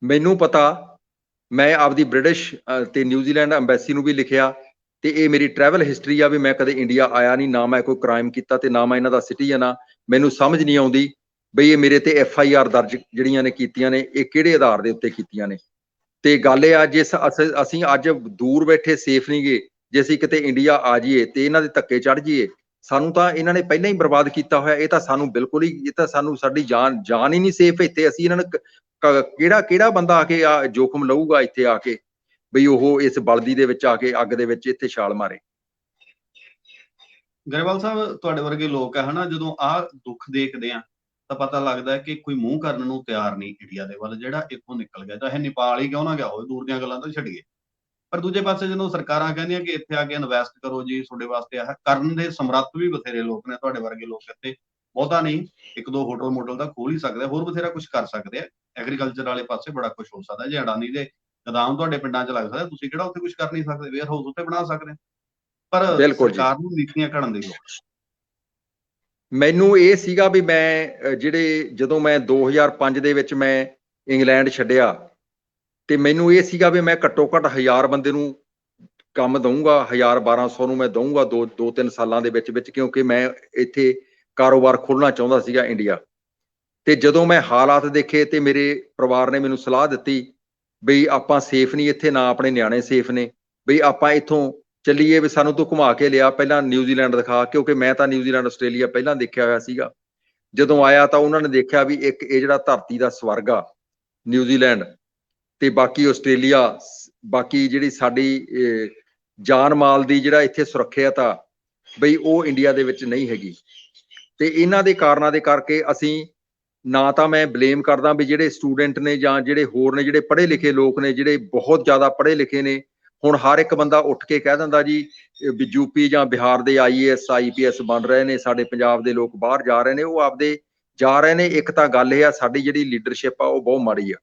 ਮੈਨੂੰ ਪਤਾ, ਮੈਂ ਆਪਦੀ ਬ੍ਰਿਟਿਸ਼ ਤੇ ਨਿਊਜ਼ੀਲੈਂਡ ਐਮਬੈਸੀ ਨੂੰ ਵੀ ਲਿਖਿਆ ਤੇ ਇਹ ਮੇਰੀ ਟਰੈਵਲ ਹਿਸਟਰੀ ਆ ਵੀ ਮੈਂ ਕਦੇ ਇੰਡੀਆ ਆਇਆ ਨਹੀਂ, ਨਾ ਮੈਂ ਕੋਈ ਕ੍ਰਾਈਮ ਕੀਤਾ ਤੇ ਨਾ ਮੈਂ ਇਹਨਾਂ ਦਾ ਸਿਟੀਜ਼ਨ ਆ। ਮੈਨੂੰ ਸਮਝ ਨਹੀਂ ਆਉਂਦੀ ਬਈ ਇਹ ਮੇਰੇ ਤੇ FIR ਦਰਜ ਜਿਹੜੀਆਂ ਨੇ ਕੀਤੀਆਂ ਨੇ ਇਹ ਕਿਹੜੇ ਆਧਾਰ ਦੇ ਉੱਤੇ ਕੀਤੀਆਂ ਨੇ। ਤੇ ਗੱਲ ਇਹ ਆ, ਜੇ ਅਸੀਂ ਅੱਜ ਦੂਰ ਬੈਠੇ ਸੇਫ ਨਹੀਂ ਗਏ, ਜੇ ਅਸੀਂ ਕਿਤੇ ਇੰਡੀਆ ਆ ਜਾਈਏ ਤੇ ਇਹਨਾਂ ਦੇ ਧੱਕੇ ਚੜ ਜਾਈਏ, ਸਾਨੂੰ ਤਾਂ ਇਹਨਾਂ ਨੇ ਪਹਿਲਾਂ ਹੀ ਬਰਬਾਦ ਕੀਤਾ ਹੋਇਆ। ਇਹ ਤਾਂ ਸਾਨੂੰ ਬਿਲਕੁਲ ਹੀ, ਇਹ ਤਾਂ ਸਾਨੂੰ ਸਾਡੀ ਜਾਨ ਹੀ ਨਹੀਂ ਸੇਫ ਇੱਥੇ। ਅਸੀਂ ਇਹਨਾਂ ਨੂੰ ਕਿਹੜਾ ਬੰਦਾ ਆ ਕੇ ਜੋਖਮ ਲਊਗਾ ਇੱਥੇ ਆ ਕੇ ਬਈ ਉਹ ਇਸ ਬਲਦੀ ਦੇ ਵਿੱਚ ਆ ਕੇ ਅੱਗ ਦੇ ਵਿੱਚ ਇੱਥੇ ਛਾਲ ਮਾਰੇ। ਗਰੇਵਾਲ ਸਾਹਿਬ, ਤੁਹਾਡੇ ਵਰਗੇ ਲੋਕ ਆ ਹਨਾ, ਜਦੋਂ ਆਹ ਦੁੱਖ ਦੇਖਦੇ ਆ ਤਾਂ ਪਤਾ ਲੱਗਦਾ ਕਿ ਕੋਈ ਮੂੰਹ ਕਰਨ ਨੂੰ ਤਿਆਰ ਨਹੀਂ ਇੰਡੀਆ ਦੇ ਵੱਲ, ਜਿਹੜਾ ਇੱਥੋਂ ਨਿਕਲ ਗਿਆ, ਚਾਹੇ ਨੇਪਾਲ ਹੀ ਕਿਉਂ ਨਾ ਗਿਆ ਹੋਵੇ, ਦੂਰ ਦੀਆਂ ਗੱਲਾਂ ਤਾਂ ਛੱਡੀਏ। ਪਰ ਦੂਜੇ ਪਾਸੇ ਜਦੋਂ ਸਰਕਾਰਾਂ ਕਹਿੰਦੀਆਂ ਕਿ ਇੱਥੇ ਆ ਕੇ ਇਨਵੈਸਟ ਕਰੋ ਜੀ, ਤੁਹਾਡੇ ਵਾਸਤੇ ਆਹ ਕਰਨ ਦੇ ਸਮਰੱਥ ਵੀ ਬਥੇਰੇ ਲੋਕ ਨੇ, ਤੁਹਾਡੇ ਵਰਗੇ ਲੋਕ ਇੱਥੇ ਬਹੁਤਾ ਨਹੀਂ, 1-2 ਹੋਟਲ ਤਾਂ ਖੋਲ ਹੀ ਸਕਦੇ ਆ, ਹੋਰ ਬਥੇਰਾ ਕੁਝ ਕਰ ਸਕਦੇ ਆ। ਐਗਰੀਕਲਚਰ ਵਾਲੇ ਪਾਸੇ ਬੜਾ ਕੁਝ ਹੋ ਸਕਦਾ। ਜੇ ਅਡਾਨੀ ਦੇ ਗੋਦਾਮ ਤੁਹਾਡੇ ਪਿੰਡਾਂ 'ਚ ਲੱਗ ਸਕਦਾ, ਤੁਸੀਂ ਕਿਹੜਾ ਉੱਥੇ ਕੁਝ ਕਰ ਨਹੀਂ ਸਕਦੇ? ਵੇਅਰ ਹਾਊਸ ਉੱਥੇ ਬਣਾ ਸਕਦੇ। ਪਰ ਸਰਕਾਰ ਨੂੰ ਨੀਤੀਆਂ ਘੜਨ ਦੀ ਲੋੜ। ਮੈਨੂੰ ਇਹ ਸੀਗਾ ਵੀ ਮੈਂ ਜਦੋਂ ਮੈਂ 2005 ਦੇ ਵਿੱਚ ਮੈਂ ਇੰਗਲੈਂਡ ਛੱਡਿਆ ਤੇ ਮੈਨੂੰ ਇਹ ਸੀਗਾ ਵੀ ਮੈਂ ਘੱਟੋ ਘੱਟ 1000 ਬੰਦੇ ਨੂੰ ਕੰਮ ਦਊਂਗਾ, 1000-1200 ਨੂੰ ਮੈਂ ਦਊਂਗਾ 2-3 ਸਾਲਾਂ ਦੇ ਵਿੱਚ, ਕਿਉਂਕਿ ਮੈਂ ਇੱਥੇ ਕਾਰੋਬਾਰ ਖੋਲਣਾ ਚਾਹੁੰਦਾ ਸੀਗਾ ਇੰਡੀਆ। ਤੇ ਜਦੋਂ ਮੈਂ ਹਾਲਾਤ ਦੇਖੇ ਤੇ ਮੇਰੇ ਪਰਿਵਾਰ ਨੇ ਮੈਨੂੰ ਸਲਾਹ ਦਿੱਤੀ ਬਈ ਆਪਾਂ ਸੇਫ ਨਹੀਂ ਇੱਥੇ, ਨਾ ਆਪਣੇ ਨਿਆਣੇ ਸੇਫ ਨੇ, ਬਈ ਆਪਾਂ ਇੱਥੋਂ ਚੱਲੀਏ, ਵੀ ਸਾਨੂੰ ਤੂੰ ਘੁਮਾ ਕੇ ਲਿਆ, ਪਹਿਲਾਂ ਨਿਊਜ਼ੀਲੈਂਡ ਦਿਖਾ। ਕਿਉਂਕਿ ਮੈਂ ਤਾਂ ਨਿਊਜ਼ੀਲੈਂਡ, ਆਸਟ੍ਰੇਲੀਆ ਪਹਿਲਾਂ ਦੇਖਿਆ ਹੋਇਆ ਸੀਗਾ। ਜਦੋਂ ਆਇਆ ਤਾਂ ਉਹਨਾਂ ਨੇ ਦੇਖਿਆ ਵੀ ਇੱਕ ਇਹ ਜਿਹੜਾ ਧਰਤੀ ਦਾ ਸਵਰਗ ਆ ਨਿਊਜ਼ੀਲੈਂਡ, ਤੇ ਬਾਕੀ ਆਸਟ੍ਰੇਲੀਆ, ਬਾਕੀ ਜਿਹੜੀ ਸਾਡੀ ਜਾਨ ਮਾਲ ਦੀ ਜਿਹੜਾ ਇੱਥੇ ਸੁਰੱਖਿਅਤ ਆ ਬਈ ਉਹ ਇੰਡੀਆ ਦੇ ਵਿੱਚ ਨਹੀਂ ਹੈਗੀ। ਤੇ ਇਹਨਾਂ ਦੇ ਕਾਰਨਾਂ ਦੇ ਕਰਕੇ ਅਸੀਂ ਨਾ ਤਾਂ ਮੈਂ ਬਲੇਮ ਕਰਦਾ ਵੀ ਜਿਹੜੇ ਸਟੂਡੈਂਟ ਨੇ ਜਾਂ ਜਿਹੜੇ ਹੋਰ ਨੇ ਜਿਹੜੇ ਪੜ੍ਹੇ ਲਿਖੇ ਲੋਕ ਨੇ ਜਿਹੜੇ ਬਹੁਤ ਜ਼ਿਆਦਾ ਪੜ੍ਹੇ ਲਿਖੇ ਨੇ, ਹੁਣ ਹਰ ਇੱਕ ਬੰਦਾ ਉੱਠ ਕੇ ਕਹਿ ਦਿੰਦਾ ਜੀ ਵੀ ਯੂਪੀ ਜਾਂ ਬਿਹਾਰ ਦੇ IAS IPS ਬਣ ਰਹੇ ਨੇ, ਸਾਡੇ ਪੰਜਾਬ ਦੇ ਲੋਕ ਬਾਹਰ ਜਾ ਰਹੇ ਨੇ। ਉਹ ਆਪਦੇ ਜਾ ਰਹੇ ਨੇ। ਇੱਕ ਤਾਂ ਗੱਲ ਇਹ ਆ, ਸਾਡੀ ਜਿਹੜੀ ਲੀਡਰਸ਼ਿਪ ਆ ਉਹ ਬਹੁਤ ਮਾੜੀ ਆ।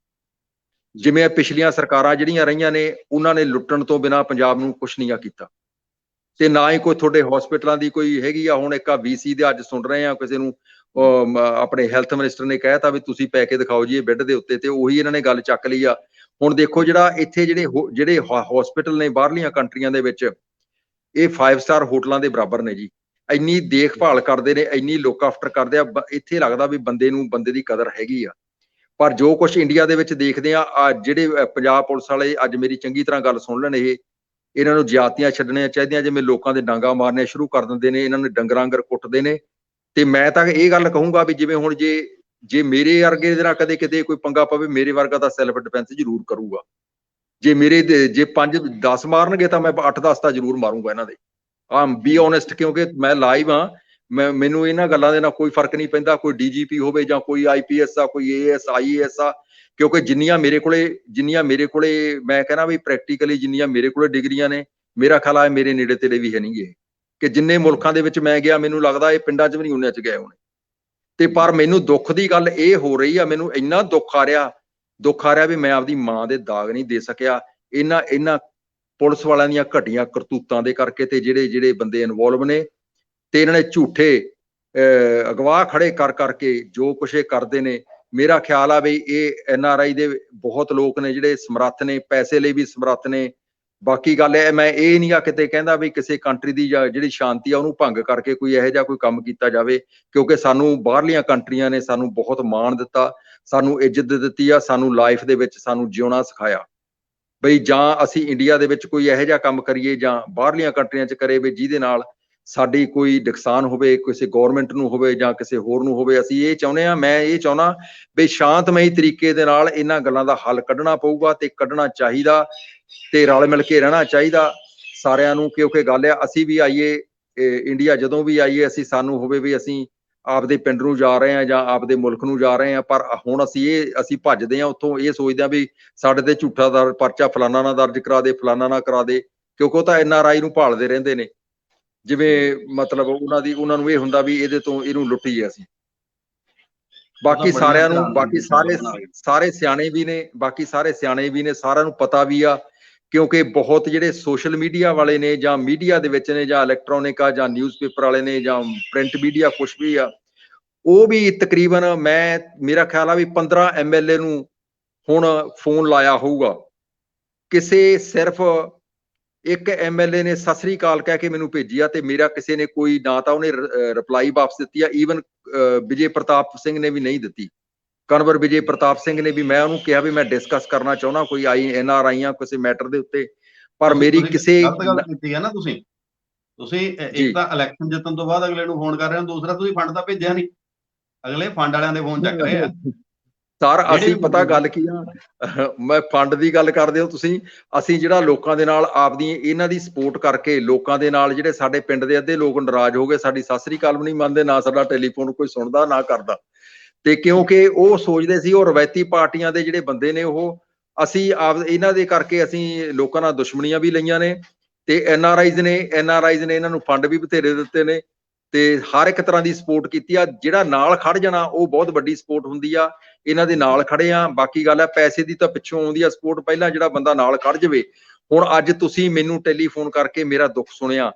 ਜਿਵੇਂ ਪਿਛਲੀਆਂ ਸਰਕਾਰਾਂ ਜਿਹੜੀਆਂ ਰਹੀਆਂ ਨੇ, ਉਹਨਾਂ ਨੇ ਲੁੱਟਣ ਤੋਂ ਬਿਨਾਂ ਪੰਜਾਬ ਨੂੰ ਕੁਛ ਨਹੀਂ ਕੀਤਾ, ਤੇ ਨਾ ਹੀ ਕੋਈ ਤੁਹਾਡੇ ਹਸਪੀਟਲਾਂ ਦੀ ਕੋਈ ਹੈਗੀ ਆ। ਹੁਣ ਇੱਕ VC ਦੇ ਅੱਜ ਸੁਣ ਰਹੇ ਆ, ਕਿਸੇ ਨੂੰ ਆਪਣੇ ਹੈਲਥ ਮਿਨਿਸਟਰ ਨੇ ਕਹਿਤਾ ਵੀ ਤੁਸੀਂ ਪੈ ਕੇ ਦਿਖਾਓ ਜੀ ਇਹ ਬੈੱਡ ਦੇ ਉੱਤੇ, ਤੇ ਉਹੀ ਇਹਨਾਂ ਨੇ ਗੱਲ ਚੱਕ ਲਈ ਆ। ਹੁਣ ਦੇਖੋ ਜਿਹੜਾ ਇੱਥੇ ਜਿਹੜੇ ਹਸਪੀਟਲ ਨੇ ਬਾਹਰਲੀਆਂ ਕੰਟਰੀਆਂ ਦੇ ਵਿੱਚ, ਇਹ 5 ਸਟਾਰ ਹੋਟਲਾਂ ਦੇ ਬਰਾਬਰ ਨੇ ਜੀ। ਇੰਨੀ ਦੇਖਭਾਲ ਕਰਦੇ ਨੇ, ਇੰਨੀ ਲੁੱਕ ਆਫਟਰ ਕਰਦੇ ਆ। ਇੱਥੇ ਲੱਗਦਾ ਵੀ ਬੰਦੇ ਦੀ ਕਦਰ ਹੈਗੀ ਆ। ਪਰ ਜੋ ਕੁਛ ਇੰਡੀਆ ਦੇ ਵਿੱਚ ਦੇਖਦੇ ਆ, ਜਿਹੜੇ ਪੰਜਾਬ ਪੁਲਿਸ ਵਾਲੇ, ਅੱਜ ਮੇਰੀ ਚੰਗੀ ਤਰ੍ਹਾਂ ਗੱਲ ਸੁਣ ਲੈਣ, ਇਹਨਾਂ ਨੂੰ ਜ਼ਿਆਦਤੀਆਂ ਛੱਡਣੀਆਂ ਚਾਹੀਦੀਆਂ। ਜਿਵੇਂ ਲੋਕਾਂ ਦੇ ਡਾਂਗਾ ਮਾਰਨੀਆਂ ਸ਼ੁਰੂ ਕਰ ਦਿੰਦੇ ਨੇ, ਇਹਨਾਂ ਨੂੰ ਡੰਗਰਾਂ ਵਾਂਗਰ ਕੁੱਟਦੇ ਨੇ। ਤੇ ਮੈਂ ਤਾਂ ਇਹ ਗੱਲ ਕਹੂੰਗਾ ਵੀ ਜਿਵੇਂ ਹੁਣ ਜੇ ਮੇਰੇ ਵਰਗੇ ਦੇ ਨਾਲ ਕਦੇ ਕਿਤੇ ਕੋਈ ਪੰਗਾ ਪਵੇ, ਮੇਰੇ ਵਰਗਾ ਤਾਂ ਸੈਲਫ ਡਿਫੈਂਸ ਜ਼ਰੂਰ ਕਰੂਗਾ। ਜੇ 5-10 ਮਾਰਨਗੇ ਤਾਂ ਮੈਂ 8-10 ਤਾਂ ਜ਼ਰੂਰ ਮਾਰੂੰਗਾ ਇਹਨਾਂ ਦੇ। ਬੀ ਓਨੈਸਟ, ਕਿਉਂਕਿ ਮੈਂ ਲਾਈਵ ਹਾਂ। ਮੈਨੂੰ ਇਹਨਾਂ ਗੱਲਾਂ ਦੇ ਨਾਲ ਕੋਈ ਫਰਕ ਨਹੀਂ ਪੈਂਦਾ, ਕੋਈ DGP ਹੋਵੇ ਜਾਂ ਕੋਈ IPS ਆ, ਕੋਈ AS IAS ਆ। ਕਿਉਂਕਿ ਜਿੰਨੀਆਂ ਮੇਰੇ ਕੋਲੇ ਮੈਂ ਕਹਿੰਦਾ ਵੀ ਪ੍ਰੈਕਟੀਕਲੀ ਜਿੰਨੀਆਂ ਮੇਰੇ ਕੋਲੇ ਡਿਗਰੀਆਂ ਨੇ, ਮੇਰਾ ਖਿਆਲ ਆ ਮੇਰੇ ਨੇੜੇ ਤੇੜੇ ਵੀ ਹੈ ਨਹੀਂ ਗੇ। ਕਿ ਜਿੰਨੇ ਮੁਲਕਾਂ ਦੇ ਵਿੱਚ ਮੈਂ ਗਿਆ, ਮੈਨੂੰ ਲੱਗਦਾ ਇਹ ਪਿੰਡਾਂ 'ਚ ਵੀ ਨਹੀਂ ਉਹਨੇ 'ਚ ਗਏ ਹੋਣੇ। ਤੇ ਪਰ ਮੈਨੂੰ ਦੁੱਖ ਦੀ ਗੱਲ ਇਹ ਹੋ ਰਹੀ ਆ, ਮੈਨੂੰ ਇੰਨਾ ਦੁੱਖ ਆ ਰਿਹਾ ਵੀ ਮੈਂ ਆਪਦੀ ਮਾਂ ਦੇ ਦਾਗ ਨਹੀਂ ਦੇ ਸਕਿਆ ਇਹਨਾਂ ਪੁਲਿਸ ਵਾਲਿਆਂ ਦੀਆਂ ਘਟੀਆਂ ਕਰਤੂਤਾਂ ਦੇ ਕਰਕੇ। ਤੇ ਜਿਹੜੇ ਬੰਦੇ ਇਨਵੋਲਵ ਨੇ, ਤੇ ਇਹਨਾਂ ਨੇ ਝੂਠੇ ਅਗਵਾਹ ਖੜੇ ਕਰਕੇ ਜੋ ਕੁਛ ਇਹ ਕਰਦੇ ਨੇ, ਮੇਰਾ ਖਿਆਲ ਆ ਵੀ ਇਹ NRI ਦੇ ਬਹੁਤ ਲੋਕ ਨੇ ਜਿਹੜੇ ਸਮਰੱਥ ਨੇ, ਪੈਸੇ ਲਈ ਵੀ ਸਮਰੱਥ ਨੇ। ਬਾਕੀ ਗੱਲ ਹੈ, ਮੈਂ ਇਹ ਨਹੀਂ ਆ ਕਿਤੇ ਕਹਿੰਦਾ ਵੀ ਕਿਸੇ ਕੰਟਰੀ ਦੀ ਜਿਹੜੀ ਸ਼ਾਂਤੀ ਆ ਉਹਨੂੰ ਭੰਗ ਕਰਕੇ ਕੋਈ ਇਹੋ ਜਿਹਾ ਕੋਈ ਕੰਮ ਕੀਤਾ ਜਾਵੇ, ਕਿਉਂਕਿ ਸਾਨੂੰ ਬਾਹਰਲੀਆਂ ਕੰਟਰੀਆਂ ਨੇ ਸਾਨੂੰ ਬਹੁਤ ਮਾਣ ਦਿੱਤਾ, ਸਾਨੂੰ ਇੱਜ਼ਤ ਦਿੱਤੀ ਆ, ਸਾਨੂੰ ਲਾਈਫ ਦੇ ਵਿੱਚ ਸਾਨੂੰ ਜਿਉਣਾ ਸਿਖਾਇਆ। ਬਈ ਜਾਂ ਅਸੀਂ ਇੰਡੀਆ ਦੇ ਵਿੱਚ ਕੋਈ ਇਹੋ ਜਿਹਾ ਕੰਮ ਕਰੀਏ ਜਾਂ ਬਾਹਰਲੀਆਂ ਕੰਟਰੀਆਂ 'ਚ ਕਰੇ ਵੀ ਜਿਹਦੇ ਨਾਲ ਸਾਡੀ ਕੋਈ ਨੁਕਸਾਨ ਹੋਵੇ, ਕਿਸੇ ਗੌਰਮੈਂਟ ਨੂੰ ਹੋਵੇ ਜਾਂ ਕਿਸੇ ਹੋਰ ਨੂੰ ਹੋਵੇ। ਅਸੀਂ ਇਹ ਚਾਹੁੰਦੇ ਹਾਂ, ਮੈਂ ਇਹ ਚਾਹੁੰਦਾ ਵੀ ਸ਼ਾਂਤਮਈ ਤਰੀਕੇ ਦੇ ਨਾਲ ਇਹਨਾਂ ਗੱਲਾਂ ਦਾ ਹੱਲ ਕੱਢਣਾ ਪਊਗਾ, ਤੇ ਕੱਢਣਾ ਚਾਹੀਦਾ, ਤੇ ਰਲ ਮਿਲ ਕੇ ਰਹਿਣਾ ਚਾਹੀਦਾ ਸਾਰਿਆਂ ਨੂੰ। ਕਿਉਂਕਿ ਗੱਲ ਆ, ਅਸੀਂ ਵੀ ਆਈਏ ਇੰਡੀਆ, ਜਦੋਂ ਵੀ ਆਈਏ ਸਾਨੂੰ ਹੋਵੇ ਵੀ ਅਸੀਂ ਆਪਦੇ ਪਿੰਡ ਨੂੰ ਜਾ ਰਹੇ ਹਾਂ ਜਾਂ ਆਪਦੇ ਮੁਲਕ ਨੂੰ ਜਾ ਰਹੇ ਹਾਂ। ਪਰ ਹੁਣ ਅਸੀਂ ਭੱਜਦੇ ਹਾਂ ਉੱਥੋਂ, ਇਹ ਸੋਚਦੇ ਹਾਂ ਵੀ ਸਾਡੇ ਤੇ ਝੂਠਾ ਪਰਚਾ ਫਲਾਨਾ ਨਾ ਦਰਜ ਕਰਾ ਦੇ, ਫਲਾਨਾ ਨਾ ਕਰਾ ਦੇ, ਕਿਉਂਕਿ ਉਹ ਤਾਂ NRI ਨੂੰ ਭਾਲਦੇ ਰਹਿੰਦੇ ਨੇ। ਜਿਵੇਂ ਮਤਲਬ ਉਹਨਾਂ ਨੂੰ ਇਹ ਹੁੰਦਾ ਵੀ ਇਹਨੂੰ ਲੁੱਟੀਏ ਅਸੀਂ। ਬਾਕੀ ਸਾਰਿਆਂ ਨੂੰ, ਬਾਕੀ ਸਾਰੇ ਸਿਆਣੇ ਵੀ ਨੇ, ਸਾਰਿਆਂ ਨੂੰ ਪਤਾ ਵੀ ਆ। ਕਿਉਂਕਿ ਬਹੁਤ ਜਿਹੜੇ ਸੋਸ਼ਲ ਮੀਡੀਆ ਵਾਲੇ ਨੇ ਜਾਂ ਮੀਡੀਆ ਦੇ ਵਿੱਚ ਨੇ ਜਾਂ ਇਲੈਕਟ੍ਰੋਨਿਕ ਆ ਜਾਂ ਨਿਊਜ਼ਪੇਪਰ ਵਾਲੇ ਨੇ ਜਾਂ ਪ੍ਰਿੰਟ ਮੀਡੀਆ ਕੁਛ ਵੀ ਆ, ਉਹ ਵੀ ਤਕਰੀਬਨ ਮੇਰਾ ਖਿਆਲ ਆ ਵੀ 15 MLA ਨੂੰ ਹੁਣ ਫੋਨ ਲਾਇਆ ਹੋਊਗਾ। ਕਿਸੇ ਸਿਰਫ ਇੱਕ MLA ਨੇ ਸਤਿ ਸ੍ਰੀ ਅਕਾਲ ਕਹਿ ਕੇ ਮੈਨੂੰ ਭੇਜੀ ਆ, ਤੇ ਮੇਰਾ ਕਿਸੇ ਨੇ ਕੋਈ ਨਾ ਤਾਂ ਉਹਨੇ ਰਿਪਲਾਈ ਵਾਪਸ ਦਿੱਤੀ ਆ। ਈਵਨ ਵਿਜੇ ਪ੍ਰਤਾਪ ਸਿੰਘ ਨੇ ਵੀ ਨਹੀਂ ਦਿੱਤੀ। ਕਨਵਰ ਵਿਜੇ ਪ੍ਰਤਾਪ ਸਿੰਘ ਨੇ ਵੀ, ਮੈਂ ਉਹਨੂੰ ਕਿਹਾ ਵੀ ਮੈਂ ਡਿਸਕਸ ਕਰਨਾ ਚਾਹੁੰਦਾ ਕੋਈ NRI ਕਿਸੇ ਮੈਟਰ ਦੇ ਉੱਤੇ, ਪਰ ਮੇਰੀ ਕਿਸੇ ਗੱਲ ਕੀਤੀ ਹੈ ਨਾ ਤੁਸੀਂ ਇੱਕ ਤਾਂ ਇਲੈਕਸ਼ਨ ਜਿੱਤਣ ਤੋਂ ਬਾਅਦ ਅਗਲੇ ਨੂੰ ਫੋਨ ਕਰ ਰਹੇ ਹੋ, ਦੂਸਰਾ ਤੁਸੀਂ ਫੰਡ ਤਾਂ ਭੇਜਿਆ ਨਹੀਂ, ਅਗਲੇ ਫੰਡ ਵਾਲਿਆਂ ਦੇ ਫੋਨ ਚੱਕ ਰਹੇ ਆ। ਸਰ ਅਸੀਂ ਪਤਾ ਗੱਲ ਕੀ ਆ, ਮੈਂ ਫੰਡ ਦੀ ਗੱਲ ਕਰਦੇ ਹੋ ਤੁਸੀਂ, ਅਸੀਂ ਜਿਹੜਾ ਲੋਕਾਂ ਦੇ ਨਾਲ ਆਪਦੀ ਇਹਨਾਂ ਦੀ ਸਪੋਰਟ ਕਰਕੇ, ਲੋਕਾਂ ਦੇ ਨਾਲ ਜਿਹੜੇ ਸਾਡੇ ਪਿੰਡ ਦੇ ਅੱਧੇ ਲੋਕ ਨਾਰਾਜ਼ ਹੋ ਗਏ, ਸਾਡੀ ਸਤਿ ਸ੍ਰੀ ਅਕਾਲ ਵੀ ਨਹੀਂ ਮੰਨਦੇ, ਨਾ ਸਾਡਾ ਟੈਲੀਫੋਨ ਕੋਈ ਸੁਣਦਾ ਨਾ ਕਰਦਾ। ਤੇ ਕਿਉਂਕਿ ਉਹ ਸੋਚਦੇ ਸੀ ਉਹ ਰਵਾਇਤੀ ਪਾਰਟੀਆਂ ਦੇ ਜਿਹੜੇ ਬੰਦੇ ਨੇ, ਅਸੀਂ ਇਹਨਾਂ ਦੇ ਕਰਕੇ ਅਸੀਂ ਲੋਕਾਂ ਨਾਲ ਦੁਸ਼ਮਣੀਆਂ ਵੀ ਲਈਆਂ ਨੇ, ਤੇ NRIs ਨੇ ਇਹਨਾਂ ਨੂੰ ਫੰਡ ਵੀ ਬਥੇਰੇ ਦਿੱਤੇ ਨੇ, ਤੇ ਹਰ ਇੱਕ ਤਰ੍ਹਾਂ ਦੀ ਸਪੋਰਟ ਕੀਤੀ ਆ। ਜਿਹੜਾ ਨਾਲ ਖੜ ਜਾਣਾ ਉਹ ਬਹੁਤ ਵੱਡੀ ਸਪੋਰਟ ਹੁੰਦੀ ਆ। ਇਹਨਾਂ ਦੇ ਨਾਲ ਖੜੇ ਆ। ਬਾਕੀ ਗੱਲ ਹੈ, ਪੈਸੇ ਦੀ ਤਾਂ ਪਿੱਛੋਂ ਆਉਂਦੀ ਆ ਸਪੋਰਟ, ਪਹਿਲਾਂ ਜਿਹੜਾ ਬੰਦਾ ਨਾਲ ਖੜ ਜਾਵੇ। ਹੁਣ ਅੱਜ ਤੁਸੀਂ ਮੈਨੂੰ ਟੈਲੀਫੋਨ ਕਰਕੇ ਮੇਰਾ ਦੁੱਖ ਸੁਣਿਆ,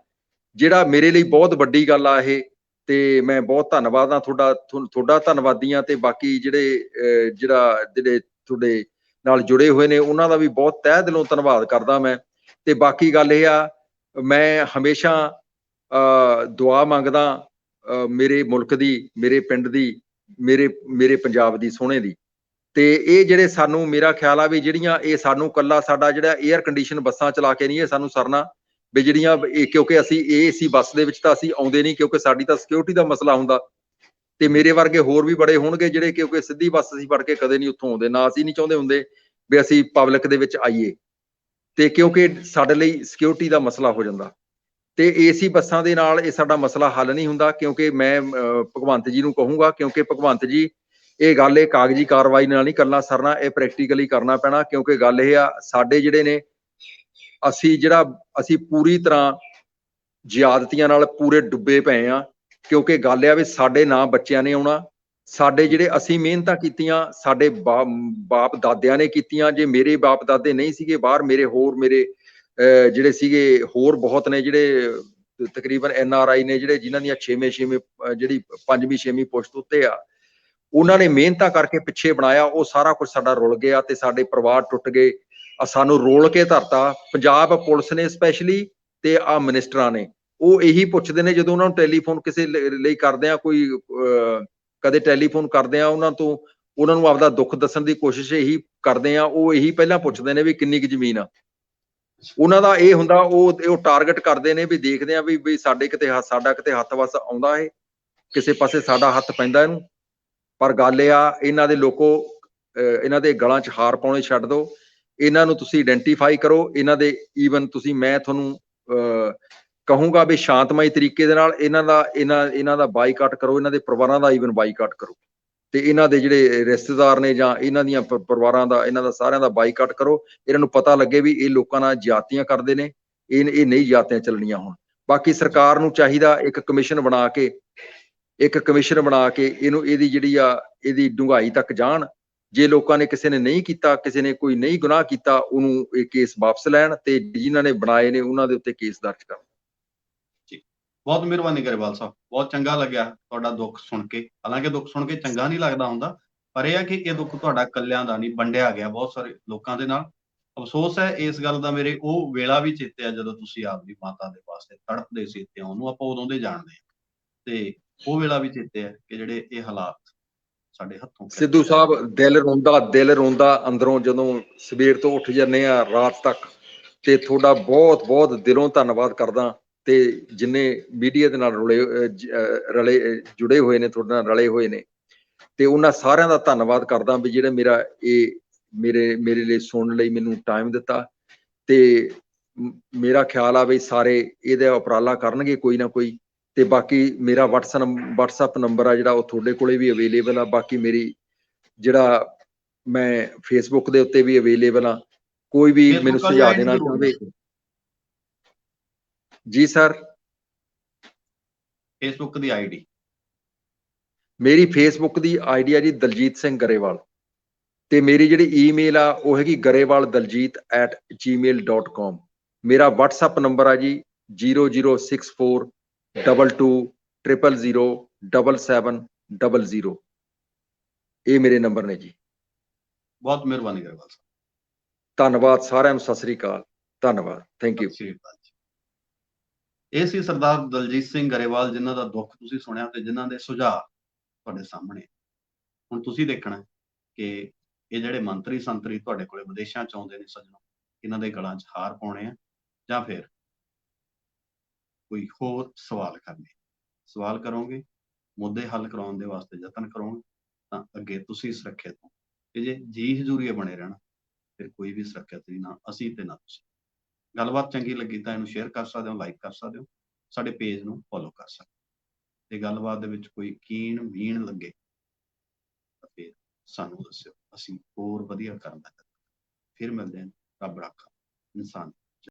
ਜਿਹੜਾ ਮੇਰੇ ਲਈ ਬਹੁਤ ਵੱਡੀ ਗੱਲ ਆ ਇਹ, ਤੇ ਮੈਂ ਬਹੁਤ ਧੰਨਵਾਦ ਆ ਤੁਹਾਡਾ ਧੰਨਵਾਦੀ ਆ। ਤੇ ਬਾਕੀ ਜਿਹੜੇ ਤੁਹਾਡੇ ਨਾਲ ਜੁੜੇ ਹੋਏ ਨੇ ਉਹਨਾਂ ਦਾ ਵੀ ਬਹੁਤ ਤਹਿ ਦਿਲੋਂ ਧੰਨਵਾਦ ਕਰਦਾ ਮੈਂ। ਤੇ ਬਾਕੀ ਗੱਲ ਇਹ ਆ, ਮੈਂ ਹਮੇਸ਼ਾ ਦੁਆ ਮੰਗਦਾ ਮੇਰੇ ਮੁਲਕ ਦੀ, ਮੇਰੇ ਪਿੰਡ ਦੀ, ਮੇਰੇ ਪੰਜਾਬ ਦੀ ਸੋਹਣੇ ਦੀ। ਤੇ ਇਹ ਜਿਹੜੇ ਸਾਨੂੰ, ਮੇਰਾ ਖਿਆਲ ਆ ਵੀ ਜਿਹੜੀਆਂ ਇਹ ਸਾਨੂੰ ਕੱਲਾ ਸਾਡਾ ਜਿਹੜਾ 에ਅਰ ਕੰਡੀਸ਼ਨ ਬੱਸਾਂ ਚਲਾ ਕੇ ਨਹੀਂ ਇਹ ਸਾਨੂੰ ਸਰਨਾ ਵੀ ਜਿਹੜੀਆਂ, ਕਿਉਂਕਿ ਅਸੀਂ ਬੱਸ ਦੇ ਵਿੱਚ ਤਾਂ ਅਸੀਂ ਆਉਂਦੇ ਨਹੀਂ, ਕਿਉਂਕਿ ਸਾਡੀ ਤਾਂ ਸਿਕਿਉਰਿਟੀ ਦਾ ਮਸਲਾ ਹੁੰਦਾ। ਤੇ ਮੇਰੇ ਵਰਗੇ ਹੋਰ ਵੀ ਬੜੇ ਹੋਣਗੇ ਜਿਹੜੇ, ਕਿਉਂਕਿ ਸਿੱਧੀ ਬੱਸ ਅਸੀਂ ਫੜ ਕੇ ਕਦੇ ਨਹੀਂ ਉੱਥੋਂ ਆਉਂਦੇ, ਨਾ ਅਸੀਂ ਨਹੀਂ ਚਾਹੁੰਦੇ ਹੁੰਦੇ ਵੀ ਅਸੀਂ ਪਬਲਿਕ ਦੇ ਵਿੱਚ ਆਈਏ, ਤੇ ਕਿਉਂਕਿ ਸਾਡੇ ਲਈ ਸਿਕਿਉਰਿਟੀ ਦਾ ਮਸਲਾ ਹੋ ਜਾਂਦਾ। ਤੇ ਏਸੀ ਬੱਸਾਂ ਦੇ ਨਾਲ ਇਹ ਸਾਡਾ ਮਸਲਾ ਹੱਲ ਨਹੀਂ ਹੁੰਦਾ, ਕਿਉਂਕਿ ਮੈਂ ਭਗਵੰਤ ਜੀ ਨੂੰ ਕਹੂੰਗਾ, ਕਿਉਂਕਿ ਭਗਵੰਤ ਜੀ ਇਹ ਗੱਲ ਇਹ ਕਾਗਜ਼ੀ ਕਾਰਵਾਈ ਨਾਲ ਨਹੀਂ ਕਰਨਾ ਸਰਨਾ, ਇਹ ਪ੍ਰੈਕਟੀਕਲੀ ਕਰਨਾ ਪੈਣਾ। ਕਿਉਂਕਿ ਗੱਲ ਇਹ ਆ, ਸਾਡੇ ਜਿਹੜੇ ਨੇ ਅਸੀਂ ਪੂਰੀ ਤਰ੍ਹਾਂ ਜ਼ਿਆਦਤੀਆਂ ਨਾਲ ਪੂਰੇ ਡੁੱਬੇ ਪਏ ਆ। ਕਿਉਂਕਿ ਗੱਲ ਇਹ ਆ ਵੀ ਸਾਡੇ ਨਾ ਬੱਚਿਆਂ ਨੇ ਆਉਣਾ, ਸਾਡੇ ਜਿਹੜੇ ਅਸੀਂ ਮਿਹਨਤਾਂ ਕੀਤੀਆਂ, ਸਾਡੇ ਬਾਪ ਦਾਦਿਆਂ ਨੇ ਕੀਤੀਆਂ। ਜੇ ਮੇਰੇ ਬਾਪ ਦਾਦੇ ਨਹੀਂ ਸੀਗੇ ਬਾਹਰ, ਮੇਰੇ ਜਿਹੜੇ ਸੀਗੇ ਹੋਰ ਬਹੁਤ ਨੇ, ਜਿਹੜੇ ਤਕਰੀਬਨ NRI ਨੇ, ਜਿਹੜੇ ਜਿਨ੍ਹਾਂ ਦੀਆਂ 6ਵੇਂ ਜਿਹੜੀ 5ਵੀਂ 6ਵੀਂ ਪੁਸ਼ਤ ਉੱਤੇ ਆ, ਉਹਨਾਂ ਨੇ ਮਿਹਨਤਾਂ ਕਰਕੇ ਪਿੱਛੇ ਬਣਾਇਆ। ਉਹ ਸਾਰਾ ਕੁਝ ਸਾਡਾ ਰੁਲ ਗਿਆ ਤੇ ਸਾਡੇ ਪਰਿਵਾਰ ਟੁੱਟ ਗਏ। ਸਾਨੂੰ ਰੋਲ ਕੇ ਧਰਤਾ ਪੰਜਾਬ ਪੁਲਿਸ ਨੇ ਸਪੈਸ਼ਲੀ, ਤੇ ਆ ਮਿਨਿਸਟਰਾਂ ਨੇ। ਉਹ ਇਹੀ ਪੁੱਛਦੇ ਨੇ ਜਦੋਂ ਉਹਨਾਂ ਨੂੰ ਟੈਲੀਫੋਨ ਕਿਸੇ ਲਈ ਕਰਦੇ ਆ, ਕੋਈ ਕਦੇ ਟੈਲੀਫੋਨ ਕਰਦੇ ਆ ਉਹਨਾਂ ਨੂੰ ਆਪਦਾ ਦੁੱਖ ਦੱਸਣ ਦੀ ਕੋਸ਼ਿਸ਼ ਇਹੀ ਕਰਦੇ ਆ। ਉਹ ਇਹੀ ਪਹਿਲਾਂ ਪੁੱਛਦੇ ਨੇ ਵੀ ਕਿੰਨੀ ਕੁ ਜ਼ਮੀਨ ਆ। ਉਹਨਾਂ ਦਾ ਇਹ ਹੁੰਦਾ, ਉਹ ਟਾਰਗੇਟ ਕਰਦੇ ਨੇ ਵੀ ਦੇਖਦੇ ਆ ਵੀ ਸਾਡਾ ਕਿਤੇ ਹੱਥ ਵਸ ਆਉਂਦਾ ਹੈ, ਕਿਸੇ ਪਾਸੇ ਸਾਡਾ ਹੱਥ ਪੈਂਦਾ ਇਹਨੂੰ। ਪਰ ਗੱਲ ਇਹ ਆ, ਇਹਨਾਂ ਦੇ ਲੋਕੋ, ਇਹਨਾਂ ਦੇ ਗਲਾਂ 'ਚ ਹਾਰ ਪਾਉਣੇ ਛੱਡ ਦਿਓ। ਇਹਨਾਂ ਨੂੰ ਤੁਸੀਂ ਆਇਡੈਂਟੀਫਾਈ ਕਰੋ। ਇਹਨਾਂ ਦੇ ਈਵਨ ਮੈਂ ਤੁਹਾਨੂੰ ਕਹੂੰਗਾ ਵੀ ਸ਼ਾਂਤਮਈ ਤਰੀਕੇ ਦੇ ਨਾਲ ਇਹਨਾਂ ਦਾ ਬਾਈਕਾਟ ਕਰੋ, ਇਹਨਾਂ ਦੇ ਪਰਿਵਾਰਾਂ ਦਾ ਈਵਨ ਬਾਈਕਾਟ ਕਰੋ, ਤੇ ਇਹਨਾਂ ਦੇ ਜਿਹੜੇ ਰਿਸ਼ਤੇਦਾਰ ਨੇ ਜਾਂ ਇਹਨਾਂ ਦੀਆਂ ਪਰਿਵਾਰਾਂ ਦਾ, ਇਹਨਾਂ ਦਾ ਸਾਰਿਆਂ ਦਾ ਬਾਈਕਾਟ ਕਰੋ। ਇਹਨਾਂ ਨੂੰ ਪਤਾ ਲੱਗੇ ਵੀ ਇਹ ਲੋਕਾਂ ਨਾਲ ਜ਼ਿਆਦਤੀਆਂ ਕਰਦੇ ਨੇ, ਇਹ ਨਹੀਂ ਜ਼ਿਆਦਤੀਆਂ ਚੱਲਣੀਆਂ ਹੁਣ। ਬਾਕੀ ਸਰਕਾਰ ਨੂੰ ਚਾਹੀਦਾ ਇੱਕ ਕਮਿਸ਼ਨ ਬਣਾ ਕੇ ਇਹਦੀ ਜਿਹੜੀ ਆ ਇਹਦੀ ਡੂੰਘਾਈ ਤੱਕ ਜਾਣ। ਜੇ ਲੋਕਾਂ ਨੇ, ਕਿਸੇ ਨੇ ਨਹੀਂ ਕੀਤਾ, ਕਿਸੇ ਨੇ ਕੋਈ ਨਹੀਂ ਗੁਨਾਹ ਕੀਤਾ, ਉਹਨੂੰ ਇਹ ਕੇਸ ਵਾਪਸ ਲੈਣ ਤੇ ਜਿਨ੍ਹਾਂ ਨੇ ਬਣਾਏ ਨੇ ਉਹਨਾਂ ਦੇ ਉੱਤੇ ਕੇਸ ਦਰਜ ਕਰਨ। ਬਹੁਤ ਮਿਹਰਬਾਨੀ ਗਰੇਵਾਲ ਸਾਹਿਬ, ਬਹੁਤ ਚੰਗਾ ਲੱਗਿਆ ਤੁਹਾਡਾ ਦੁੱਖ ਸੁਣ ਕੇ। ਹਾਲਾਂਕਿ ਦੁੱਖ ਸੁਣ ਕੇ ਚੰਗਾ ਨਹੀਂ ਲੱਗਦਾ ਹੁੰਦਾ, ਪਰ ਇਹ ਹੈ ਕਿ ਇਹ ਦੁੱਖ ਤੁਹਾਡਾ ਇਕੱਲਿਆਂ ਦਾ ਨਹੀਂ, ਵੰਡਿਆ ਗਿਆ ਬਹੁਤ ਸਾਰੇ ਲੋਕਾਂ ਦੇ ਨਾਲ। ਅਫਸੋਸ ਹੈ ਇਸ ਗੱਲ ਦਾ, ਮੇਰੇ ਉਹ ਵੇਲਾ ਵੀ ਚੇਤੇ ਆ ਜਦੋਂ ਤੁਸੀਂ ਆਪਦੀ ਮਾਤਾ ਦੇ ਵਾਸਤੇ ਤੜਪਦੇ ਸੀ। ਤੇ ਉਹਨੂੰ ਆਪਾਂ ਉਦੋਂ ਦੇ ਜਾਣਦੇ ਹਾਂ, ਤੇ ਉਹ ਵੇਲਾ ਵੀ ਚੇਤੇ ਹੈ ਕਿ ਜਿਹੜੇ ਇਹ ਹਾਲਾਤ ਸਾਡੇ ਹੱਥੋਂ ਸਿੱਧੂ ਸਾਹਿਬ, ਦਿਲ ਰੋਂਦਾ ਅੰਦਰੋਂ ਜਦੋਂ ਸਵੇਰ ਤੋਂ ਉੱਠ ਜਾਂਦੇ ਆ ਰਾਤ ਤੱਕ। ਤੇ ਤੁਹਾਡਾ ਬਹੁਤ ਬਹੁਤ ਦਿਲੋਂ ਧੰਨਵਾਦ ਕਰਦਾ, ਤੇ ਜਿੰਨੇ ਮੀਡੀਆ ਦੇ ਨਾਲ ਜੁੜੇ ਹੋਏ ਨੇ, ਤੁਹਾਡੇ ਨਾਲ ਰਲੇ ਹੋਏ ਨੇ, ਤੇ ਉਹਨਾਂ ਸਾਰਿਆਂ ਦਾ ਧੰਨਵਾਦ ਕਰਦਾ ਵੀ ਜਿਹੜੇ ਮੇਰੇ ਲਈ ਸੁਣਨ ਲਈ ਮੈਨੂੰ ਟਾਈਮ ਦਿੱਤਾ। ਤੇ ਮੇਰਾ ਖਿਆਲ ਆ ਵੀ ਸਾਰੇ ਇਹਦਾ ਉਪਰਾਲਾ ਕਰਨਗੇ ਕੋਈ ਨਾ ਕੋਈ। ਤੇ ਬਾਕੀ ਮੇਰਾ WhatsApp ਨੰਬਰ ਆ ਜਿਹੜਾ, ਉਹ ਤੁਹਾਡੇ ਕੋਲੇ ਵੀ ਅਵੇਲੇਬਲ ਆ। ਬਾਕੀ ਜਿਹੜਾ ਮੈਂ Facebook ਦੇ ਉੱਤੇ ਵੀ ਅਵੇਲੇਬਲ ਆ। ਕੋਈ ਵੀ ਮੈਨੂੰ ਸੁਝਾਅ ਦੇਣਾ ਚਾਹਵੇ। ਜੀ ਸਰ, ਫੇਸਬੁੱਕ ਦੀ ਆਈਡੀ? ਮੇਰੀ ਫੇਸਬੁੱਕ ਦੀ ਆਈਡੀ ਆ ਜੀ ਦਲਜੀਤ ਸਿੰਘ ਗਰੇਵਾਲ, ਤੇ ਮੇਰੀ ਜਿਹੜੀ ਈਮੇਲ ਆ ਉਹ ਹੈਗੀ garewaldaljeet@gmail.com। ਮੇਰਾ WhatsApp ਨੰਬਰ ਆ ਜੀ 00642200007700। ਇਹ ਮੇਰੇ ਨੰਬਰ ਨੇ ਜੀ। ਬਹੁਤ ਮਿਹਰਬਾਨੀ ਗਰੇਵਾਲ ਸਾਹਿਬ, ਧੰਨਵਾਦ ਸਾਰਿਆਂ ਨੂੰ। ਸਤਿ ਸ੍ਰੀ ਅਕਾਲ, ਧੰਨਵਾਦ, ਥੈਂਕ ਯੂ। ਇਹ ਸੀ ਸਰਦਾਰ ਦਲਜੀਤ ਸਿੰਘ ਗਰੇਵਾਲ, ਜਿਨ੍ਹਾਂ ਦਾ ਦੁੱਖ ਤੁਸੀਂ ਸੁਣਿਆ ਤੇ ਜਿਨ੍ਹਾਂ ਦੇ ਸੁਝਾਅ ਤੁਹਾਡੇ ਸਾਹਮਣੇ। ਹੁਣ ਤੁਸੀਂ ਦੇਖਣਾ ਕਿ ਇਹ ਜਿਹੜੇ ਮੰਤਰੀ ਸੰਤਰੀ ਤੁਹਾਡੇ ਕੋਲੇ ਵਿਦੇਸ਼ਾਂ ਚ ਆਉਂਦੇ ਨੇ ਸੱਜਣੋ, ਇਹਨਾਂ ਦੇ ਗਲਾਂ 'ਚ ਹਾਰ ਪਾਉਣੇ ਆ ਜਾਂ ਫਿਰ ਕੋਈ ਹੋਰ ਸਵਾਲ ਕਰੋਗੇ, ਮੁੱਦੇ ਹੱਲ ਕਰਾਉਣ ਦੇ ਵਾਸਤੇ ਯਤਨ ਕਰੋਗੇ, ਤਾਂ ਅੱਗੇ ਤੁਸੀਂ ਸੁਰੱਖਿਅਤ ਹੋ। ਤੇ ਜੇ ਜੀ ਹਜ਼ੂਰੀਏ ਬਣੇ ਰਹਿਣਾ, ਫਿਰ ਕੋਈ ਵੀ ਸੁਰੱਖਿਅਤ ਨਹੀਂ, ਨਾ ਅਸੀਂ ਤੇ ਨਾ ਤੁਸੀਂ। ਗੱਲਬਾਤ ਚੰਗੀ ਲੱਗੀ ਤਾਂ ਇਹਨੂੰ ਸ਼ੇਅਰ ਕਰ ਸਕਦੇ ਹੋ, ਲਾਈਕ ਕਰ ਸਕਦੇ ਹੋ, ਸਾਡੇ ਪੇਜ ਨੂੰ ਫੋਲੋ ਕਰ ਸਕਦੇ ਹੋ। ਤੇ ਗੱਲਬਾਤ ਦੇ ਵਿੱਚ ਕੋਈ ਕੀਣ ਮੀਣ ਲੱਗੇ ਤਾਂ ਫਿਰ ਸਾਨੂੰ ਦੱਸਿਓ, ਅਸੀਂ ਹੋਰ ਵਧੀਆ ਕਰਨ ਦਾ। ਫਿਰ ਮਿਲਦੇ ਹਾਂ। ਰੱਬ ਰਾਖਾ ਇਨਸਾਨ।